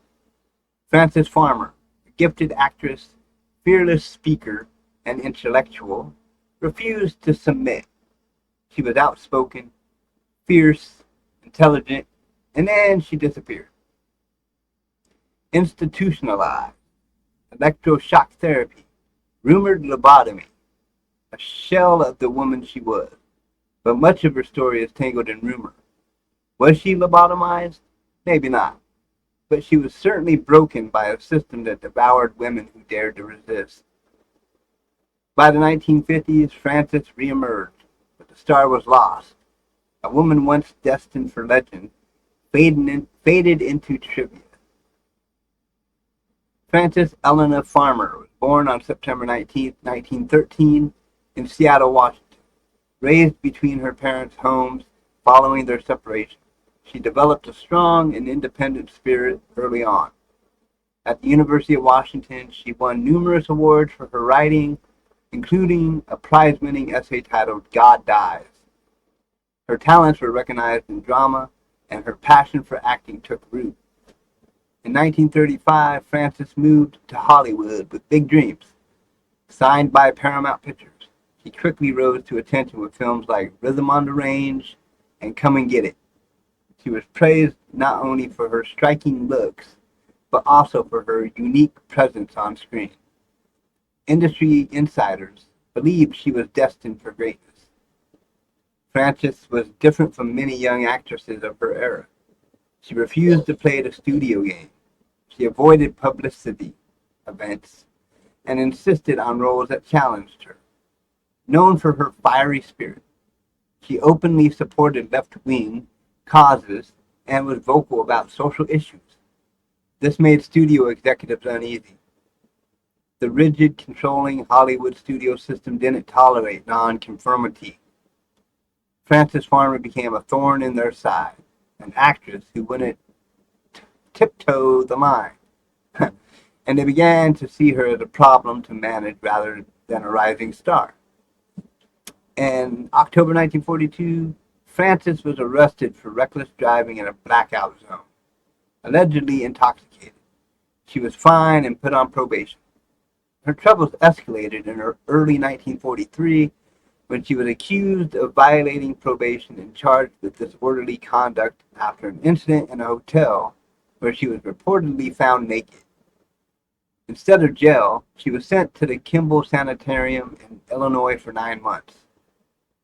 Frances Farmer, a gifted actress, fearless speaker, and intellectual, refused to submit. She was outspoken, fierce, intelligent, and then she disappeared. Institutionalized, electroshock therapy, rumored lobotomy, a shell of the woman she was, but much of her story is tangled in rumor. Was she lobotomized? Maybe not, but she was certainly broken by a system that devoured women who dared to resist. By the 1950s, Frances reemerged, but the star was lost. A woman once destined for legend faded into trivia. Frances Eleanor Farmer was born on September 19, 1913, in Seattle, Washington. Raised between her parents' homes following their separation, she developed a strong and independent spirit early on. At the University of Washington, she won numerous awards for her writing, including a prize-winning essay titled God Dies. Her talents were recognized in drama, and her passion for acting took root. In 1935, Frances moved to Hollywood with big dreams. Signed by Paramount Pictures, she quickly rose to attention with films like Rhythm on the Range and Come and Get It. She was praised not only for her striking looks, but also for her unique presence on screen. Industry insiders believed she was destined for greatness. Frances was different from many young actresses of her era. She refused to play the studio game. She avoided publicity events and insisted on roles that challenged her. Known for her fiery spirit, she openly supported left-wing causes and was vocal about social issues. This made studio executives uneasy. The rigid, controlling Hollywood studio system didn't tolerate non-conformity. Frances Farmer became a thorn in their side, an actress who wouldn't tiptoe the line. And they began to see her as a problem to manage rather than a rising star. In October 1942, Frances was arrested for reckless driving in a blackout zone, allegedly intoxicated. She was fined and put on probation. Her troubles escalated in early 1943 when she was accused of violating probation and charged with disorderly conduct after an incident in a hotel where she was reportedly found naked. Instead of jail, she was sent to the Kimball Sanitarium in Illinois for 9 months.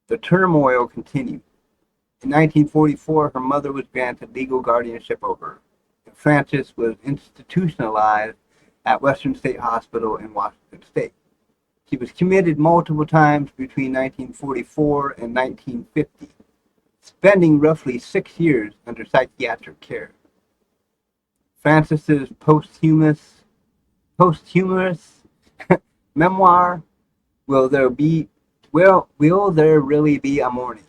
The turmoil continued. In 1944, her mother was granted legal guardianship over her, and Frances was institutionalized at Western State Hospital in Washington State. She was committed multiple times between 1944 and 1950, spending roughly 6 years under psychiatric care. Frances's posthumous memoir, Will There Really Be a Morning,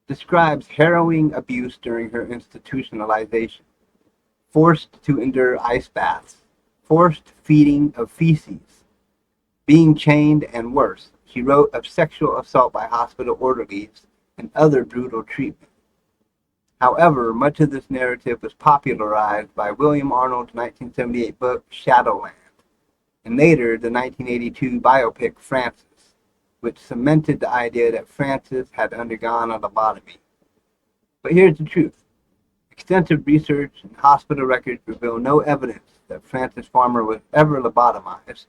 describes harrowing abuse during her institutionalization, forced to endure ice baths, forced feeding of feces, being chained, and worse. She wrote of sexual assault by hospital orderlies and other brutal treatment. However, much of this narrative was popularized by William Arnold's 1978 book Shadowland, and later the 1982 biopic Frances. which cemented the idea that Frances had undergone a lobotomy. But here's the truth. Extensive research and hospital records reveal no evidence that Frances Farmer was ever lobotomized.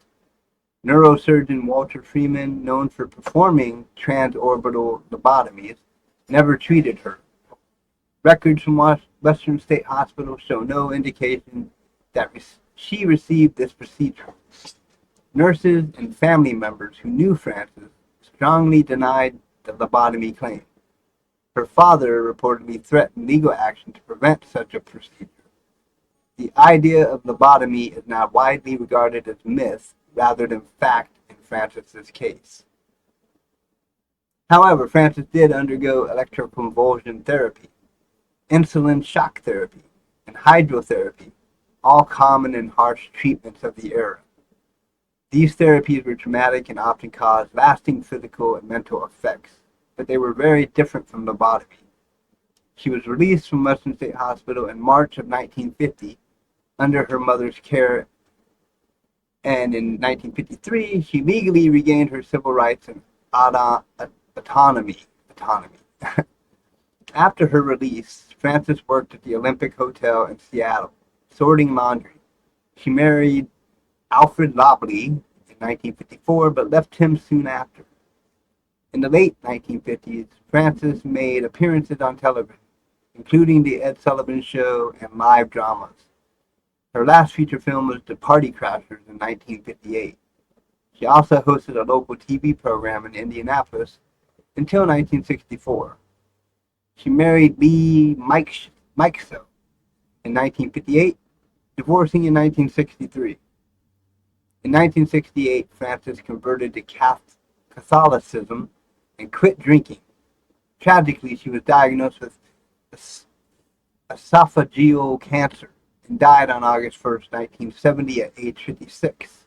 Neurosurgeon Walter Freeman, known for performing transorbital lobotomies, never treated her. Records from Western State Hospital show no indication that she received this procedure. Nurses and family members who knew Frances strongly denied the lobotomy claim. Her father reportedly threatened legal action to prevent such a procedure. The idea of lobotomy is now widely regarded as myth rather than fact in Frances's case. However, Frances did undergo electroconvulsion therapy, insulin shock therapy, and hydrotherapy, all common and harsh treatments of the era. These therapies were traumatic and often caused lasting physical and mental effects, but they were very different from lobotomy. She was released from Western State Hospital in March of 1950 under her mother's care, and in 1953 she legally regained her civil rights and autonomy. After her release, Frances worked at the Olympic Hotel in Seattle, sorting laundry. She married Alfred Lobley in 1954, but left him soon after. In the late 1950s, Frances made appearances on television, including The Ed Sullivan Show and live dramas. Her last feature film was The Party Crashers in 1958. She also hosted a local TV program in Indianapolis until 1964. She married Lee Mikesell in 1958, divorcing in 1963. In 1968, Frances converted to Catholicism and quit drinking. Tragically, she was diagnosed with esophageal cancer and died on August 1st, 1970 at age 56.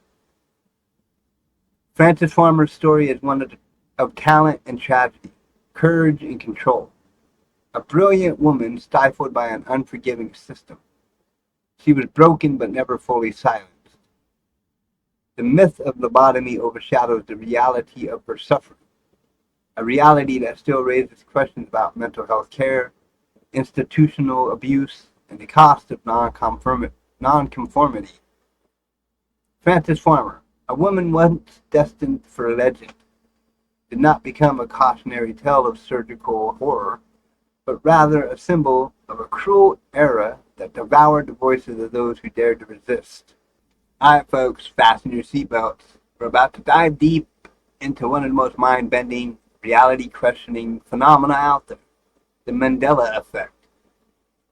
Frances Farmer's story is one of talent and tragedy, courage and control. A brilliant woman stifled by an unforgiving system. She was broken but never fully silenced. The myth of lobotomy overshadows the reality of her suffering, a reality that still raises questions about mental health care, institutional abuse, and the cost of nonconformity. Frances Farmer, a woman once destined for legend, did not become a cautionary tale of surgical horror, but rather a symbol of a cruel era that devoured the voices of those who dared to resist. Alright folks, fasten your seatbelts. We're about to dive deep into one of the most mind-bending, reality-questioning phenomena out there, the Mandela effect.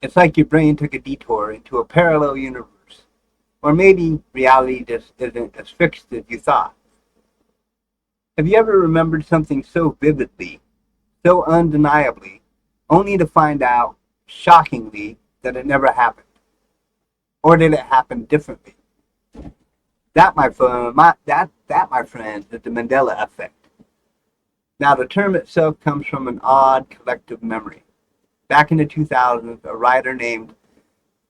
It's like your brain took a detour into a parallel universe, or maybe reality just isn't as fixed as you thought. Have you ever remembered something so vividly, so undeniably, only to find out, shockingly, that it never happened? Or did it happen differently? That, my friend, is the Mandela effect. Now, the term itself comes from an odd collective memory. Back in the 2000s, a writer named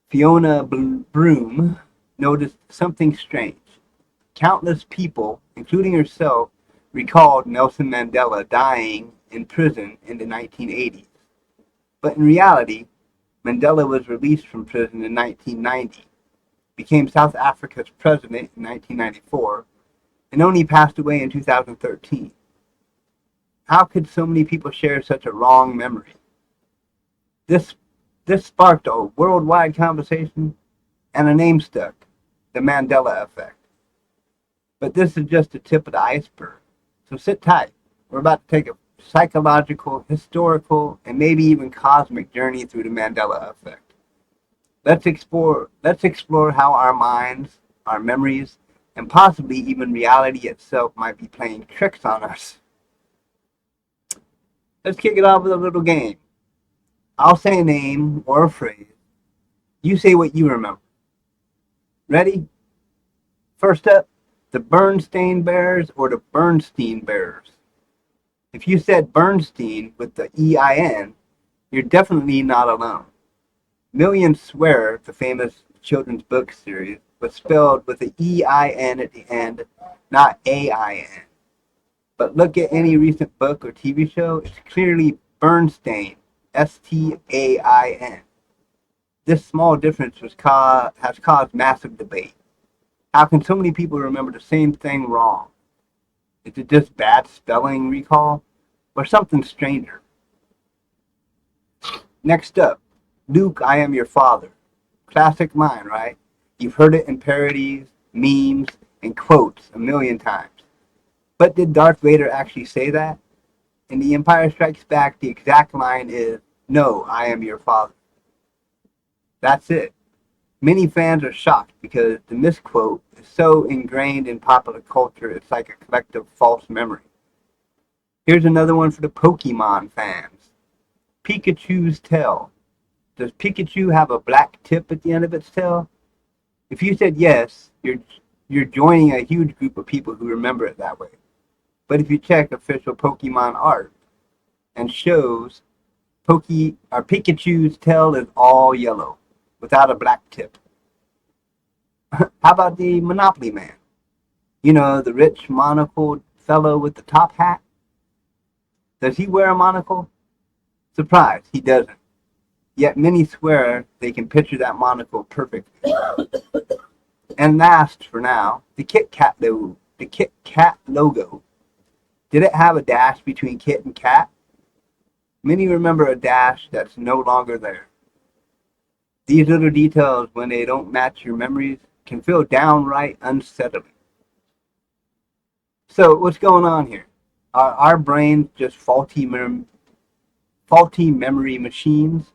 Fiona Broome noticed something strange. Countless people, including herself, recalled Nelson Mandela dying in prison in the 1980s. But in reality, Mandela was released from prison in 1990, became South Africa's president in 1994, and only passed away in 2013. How could so many people share such a wrong memory? This sparked a worldwide conversation and a name stuck, the Mandela effect. But this is just the tip of the iceberg. So sit tight. We're about to take a psychological, historical, and maybe even cosmic journey through the Mandela effect. Let's explore how our minds, our memories, and possibly even reality itself might be playing tricks on us. Let's kick it off with a little game. I'll say a name or a phrase. You say what you remember. Ready? First up, the Bernstein Bears or the Bernstein Bears. If you said Bernstein with the E-I-N, you're definitely not alone. Millions swear the famous children's book series was spelled with the E-I-N at the end, not A-I-N. But look at any recent book or TV show, it's clearly Bernstein, Stain. This small difference has caused massive debate. How can so many people remember the same thing wrong? Is it just bad spelling recall or something stranger? Next up, Luke, I am your father. Classic line, right? You've heard it in parodies, memes, and quotes a million times. But did Darth Vader actually say that? In The Empire Strikes Back, the exact line is, no, I am your father. That's it. Many fans are shocked because the misquote is so ingrained in popular culture it's like a collective false memory. Here's another one for the Pokemon fans. Pikachu's tail. Does Pikachu have a black tip at the end of its tail? If you said yes, you're joining a huge group of people who remember it that way. But if you check official Pokemon art and shows Pikachu's tail is all yellow without a black tip. How about the Monopoly Man? You know, the rich monocled fellow with the top hat? Does he wear a monocle? Surprise, he doesn't. Yet many swear they can picture that monocle perfectly. And last, for now, the Kit Kat logo. Did it have a dash between Kit and Kat? Many remember a dash that's no longer there. These little details, when they don't match your memories, can feel downright unsettling. So, what's going on here? Are our brains just faulty memory machines?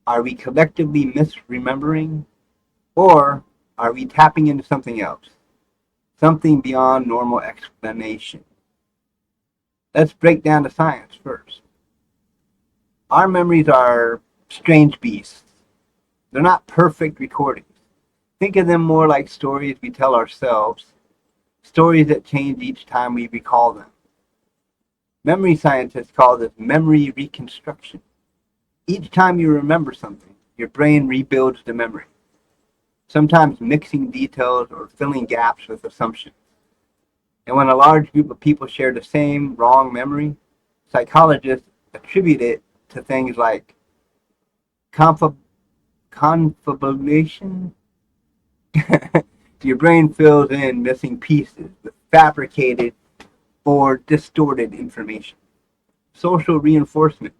Are we collectively misremembering? Or are we tapping into something else? Something beyond normal explanation? Let's break down the science first. Our memories are strange beasts. They're not perfect recordings. Think of them more like stories we tell ourselves, stories that change each time we recall them. Memory scientists call this memory reconstruction. Each time you remember something, your brain rebuilds the memory, sometimes mixing details or filling gaps with assumptions. And when a large group of people share the same wrong memory, psychologists attribute it to things like confabulation. Your brain fills in missing pieces with fabricated or distorted information. Social reinforcement.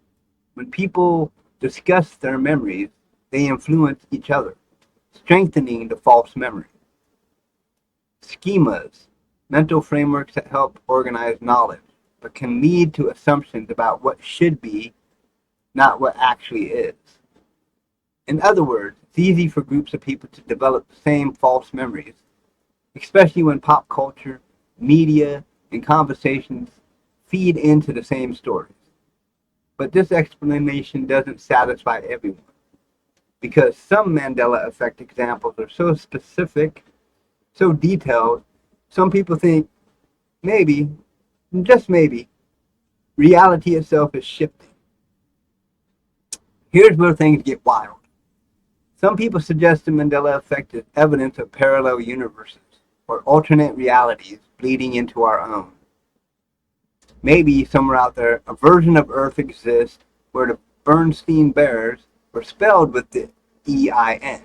When people discuss their memories, they influence each other, strengthening the false memory. Schemas. Mental frameworks that help organize knowledge, but can lead to assumptions about what should be, not what actually is. In other words, it's easy for groups of people to develop the same false memories, especially when pop culture, media, and conversations feed into the same stories. But this explanation doesn't satisfy everyone, because some Mandela effect examples are so specific, so detailed, some people think maybe, just maybe, reality itself is shifting. Here's where things get wild. Some people suggest the Mandela effect is evidence of parallel universes or alternate realities bleeding into our own. Maybe somewhere out there, a version of Earth exists where the Bernstein Bears were spelled with the E-I-N.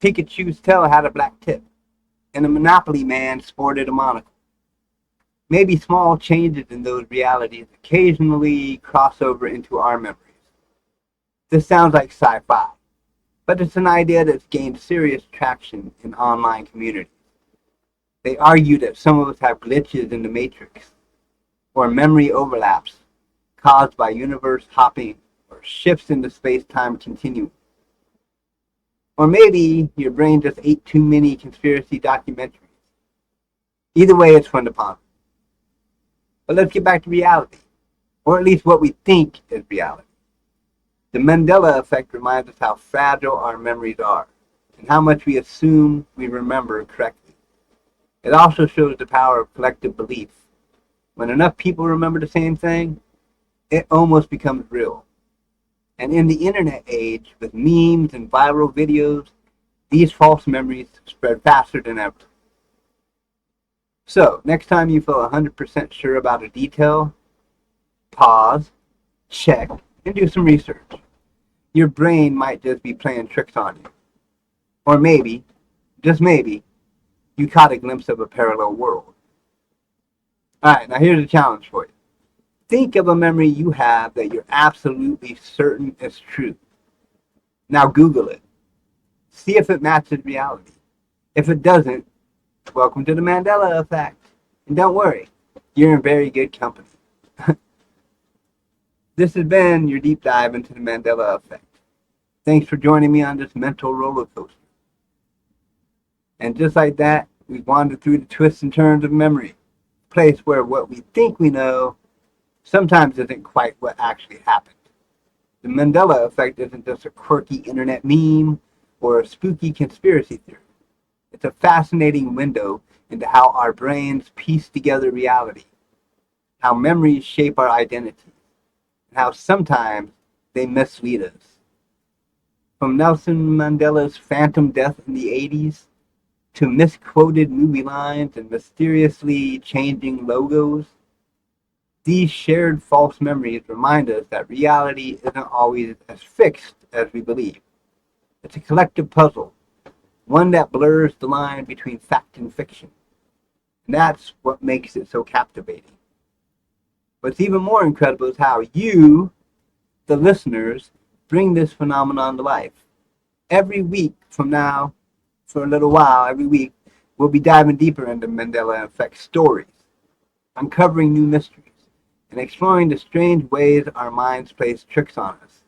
Pikachu's tail had a black tip, and the Monopoly Man sported a monocle. Maybe small changes in those realities occasionally cross over into our memories. This sounds like sci-fi, but it's an idea that's gained serious traction in online communities. They argue that some of us have glitches in the matrix, or memory overlaps caused by universe hopping or shifts in the space-time continuum. Or maybe your brain just ate too many conspiracy documentaries. Either way, it's fun to ponder. But let's get back to reality, or at least what we think is reality. The Mandela effect reminds us how fragile our memories are, and how much we assume we remember correctly. It also shows the power of collective belief. When enough people remember the same thing, it almost becomes real. And in the internet age, with memes and viral videos, these false memories spread faster than ever. So, next time you feel 100% sure about a detail, pause, check, and do some research. Your brain might just be playing tricks on you. Or maybe, just maybe, you caught a glimpse of a parallel world. Alright, now here's a challenge for you. Think of a memory you have that you're absolutely certain is true. Now Google it. See if it matches reality. If it doesn't, welcome to the Mandela effect. And don't worry, you're in very good company. This has been your deep dive into the Mandela effect. Thanks for joining me on this mental roller coaster. And just like that, we've wandered through the twists and turns of memory, a place where what we think we know sometimes isn't quite what actually happened. The Mandela effect isn't just a quirky internet meme or a spooky conspiracy theory. It's a fascinating window into how our brains piece together reality, how memories shape our identity, and how sometimes they mislead us. From Nelson Mandela's phantom death in the 80s to misquoted movie lines and mysteriously changing logos, these shared false memories remind us that reality isn't always as fixed as we believe. It's a collective puzzle, one that blurs the line between fact and fiction. And that's what makes it so captivating. What's even more incredible is how you, the listeners, bring this phenomenon to life. Every week from now, for a little while, every week, we'll be diving deeper into Mandela Effect stories, uncovering new mysteries, and exploring the strange ways our minds plays tricks on us.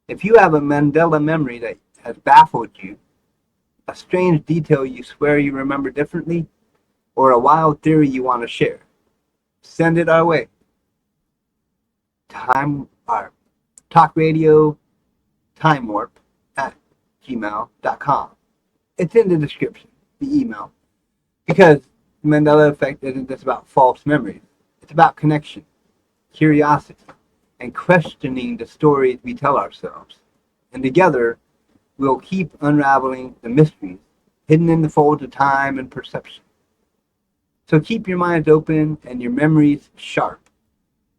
If you have a Mandela memory that has baffled you, a strange detail you swear you remember differently, or a wild theory you want to share, send it our way. Talk Radio Time Warp at gmail.com. It's in the description, the email. Because the Mandela Effect isn't just about false memories. It's about connection, curiosity, and questioning the stories we tell ourselves. And together, we'll keep unraveling the mysteries hidden in the folds of time and perception. So keep your minds open and your memories sharp.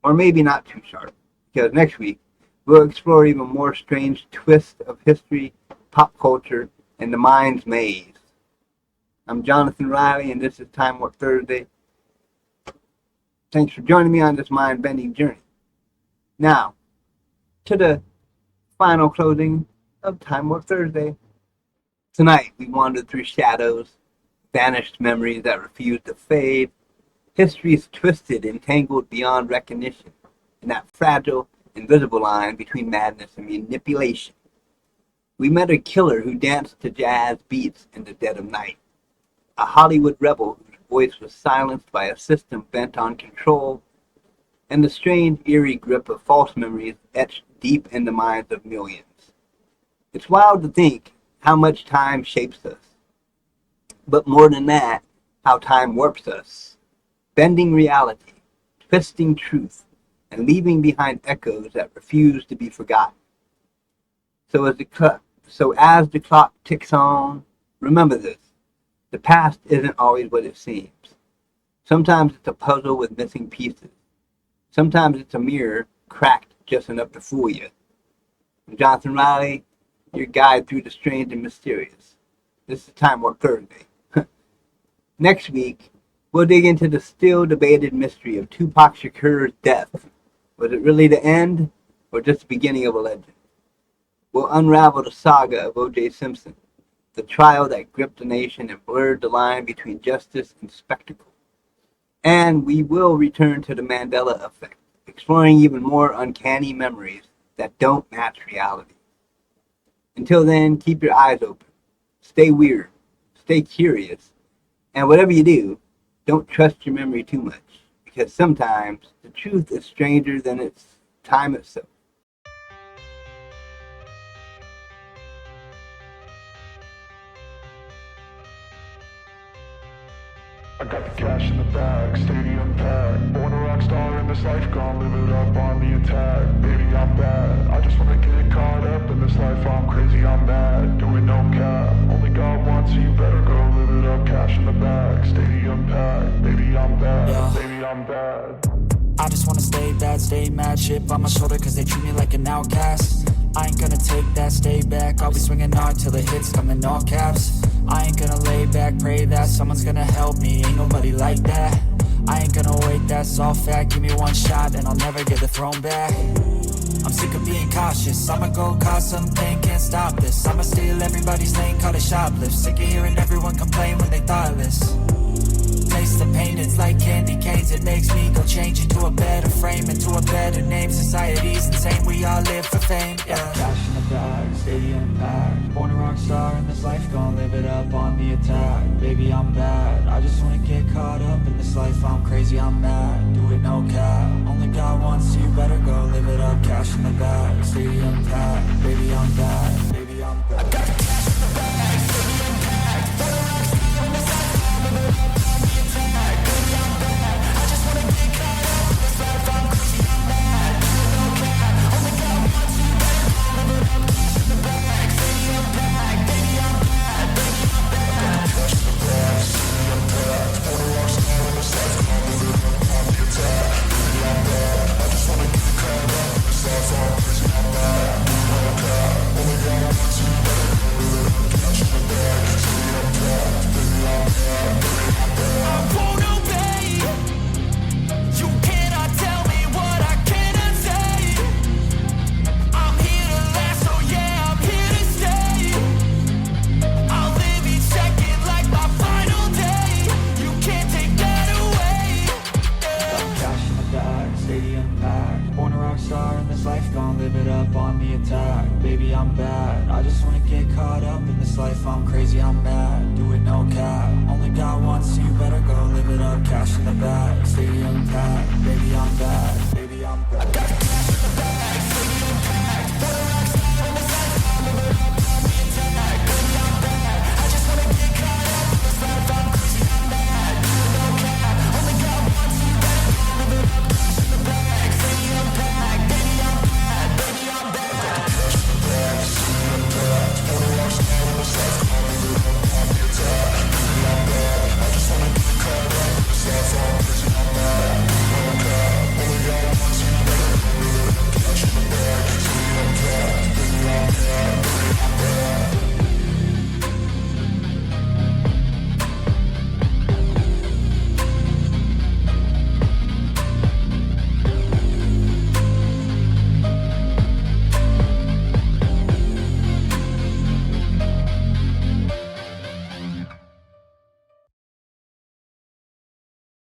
Or maybe not too sharp, because next week, we'll explore even more strange twists of history, pop culture, and the mind's maze. I'm Jonathan Riley, and this is Time Warp Thursday. Thanks for joining me on this mind-bending journey. Now, to the final closing of Time Warp Thursday. Tonight, we wandered through shadows, vanished memories that refuse to fade, histories twisted and tangled beyond recognition, and that fragile, invisible line between madness and manipulation. We met a killer who danced to jazz beats in the dead of night, a Hollywood rebel whose voice was silenced by a system bent on control, and the strange, eerie grip of false memories etched deep in the minds of millions. It's wild to think how much time shapes us, but more than that, how time warps us, bending reality, twisting truth, and leaving behind echoes that refuse to be forgotten. So as the clock ticks on, remember this. The past isn't always what it seems. Sometimes it's a puzzle with missing pieces. Sometimes it's a mirror cracked just enough to fool you. I'm Jonathan Riley, your guide through the strange and mysterious. This is Time Warp Thursday. Next week, we'll dig into the still debated mystery of Tupac Shakur's death. Was it really the end, or just the beginning of a legend? We'll unravel the saga of O.J. Simpson, the trial that gripped the nation and blurred the line between justice and spectacle. And we will return to the Mandela effect, exploring even more uncanny memories that don't match reality. Until then, keep your eyes open, stay weird, stay curious, and whatever you do, don't trust your memory too much, because sometimes the truth is stranger than its time itself. I got the cash in the bag, stadium packed. Born a rock star in this life, gon' live it up on the attack. Baby, I'm bad. I just wanna get caught up in this life. I'm crazy, I'm mad. Doing no cap. Only God wants, so you better go live it up. Cash in the bag. bag, stadium packed. Baby, I'm bad, Yeah. baby, I'm bad. I just wanna stay bad, stay mad. Chip on my shoulder cause they treat me like an outcast. I ain't gonna take that, stay back. I'll be swinging hard till the hits come in all caps. I ain't gonna lay back, pray that someone's gonna help me. Ain't nobody like that. I ain't gonna wait, that's all fact. Give me one shot and I'll never get the throne back. I'm sick of being cautious. I'ma go cause something, can't stop this. I'ma steal everybody's lane, call it shoplift. Sick of hearing everyone complain when they thoughtless. Taste the pain, it's like candy canes. It makes me go change into a better frame, into a better name. Society's insane, we all live for fame, yeah. Cash in the bag, stadium packed. Born a rock star in this life, gon' live it up on the attack. Baby, I'm bad, I just wanna get caught up in this life. I'm crazy, I'm mad, do it no cap. Only God wants you, better go live it up. Cash in the bag, stadium packed. Baby, I'm bad, baby, I'm bad. I got the cash in the bag, stadium packed. Born a rock star in this life, gon' live it up on the attack. Baby, I'm bad, I just wanna get caught up in this life. I'm crazy, I'm mad, do it no cap. Only God wants you, better go live it up. Cash in the bag, stadium packed. Baby, I'm bad, baby, I'm bad. Cash in the bag, stadium packed. Born a rock star in this life, gon' live it up on the attack. Baby, I'm bad, I just wanna get caught up in this life. I'm crazy, I'm mad, do it no cap. Only God wants you, better go live it up. Cash in the bag, stadium packed. Baby, I'm bad, baby, I'm bad. I won't obey. You cannot tell me what I cannot say. I'm here to last, so yeah, I'm here to stay. I'll live each second like my final day. You can't take that away. Yeah. Cash in the bag, stadium packed. Born a rock star in this life, gon' live it up on the attack. Baby, I'm bad, I just wanna get caught up in this life. I'm crazy, I'm mad, do it no cap. Only God wants you, better go live it up. Cash in the bag, stadium packed. Baby, I'm bad, baby, I'm bad.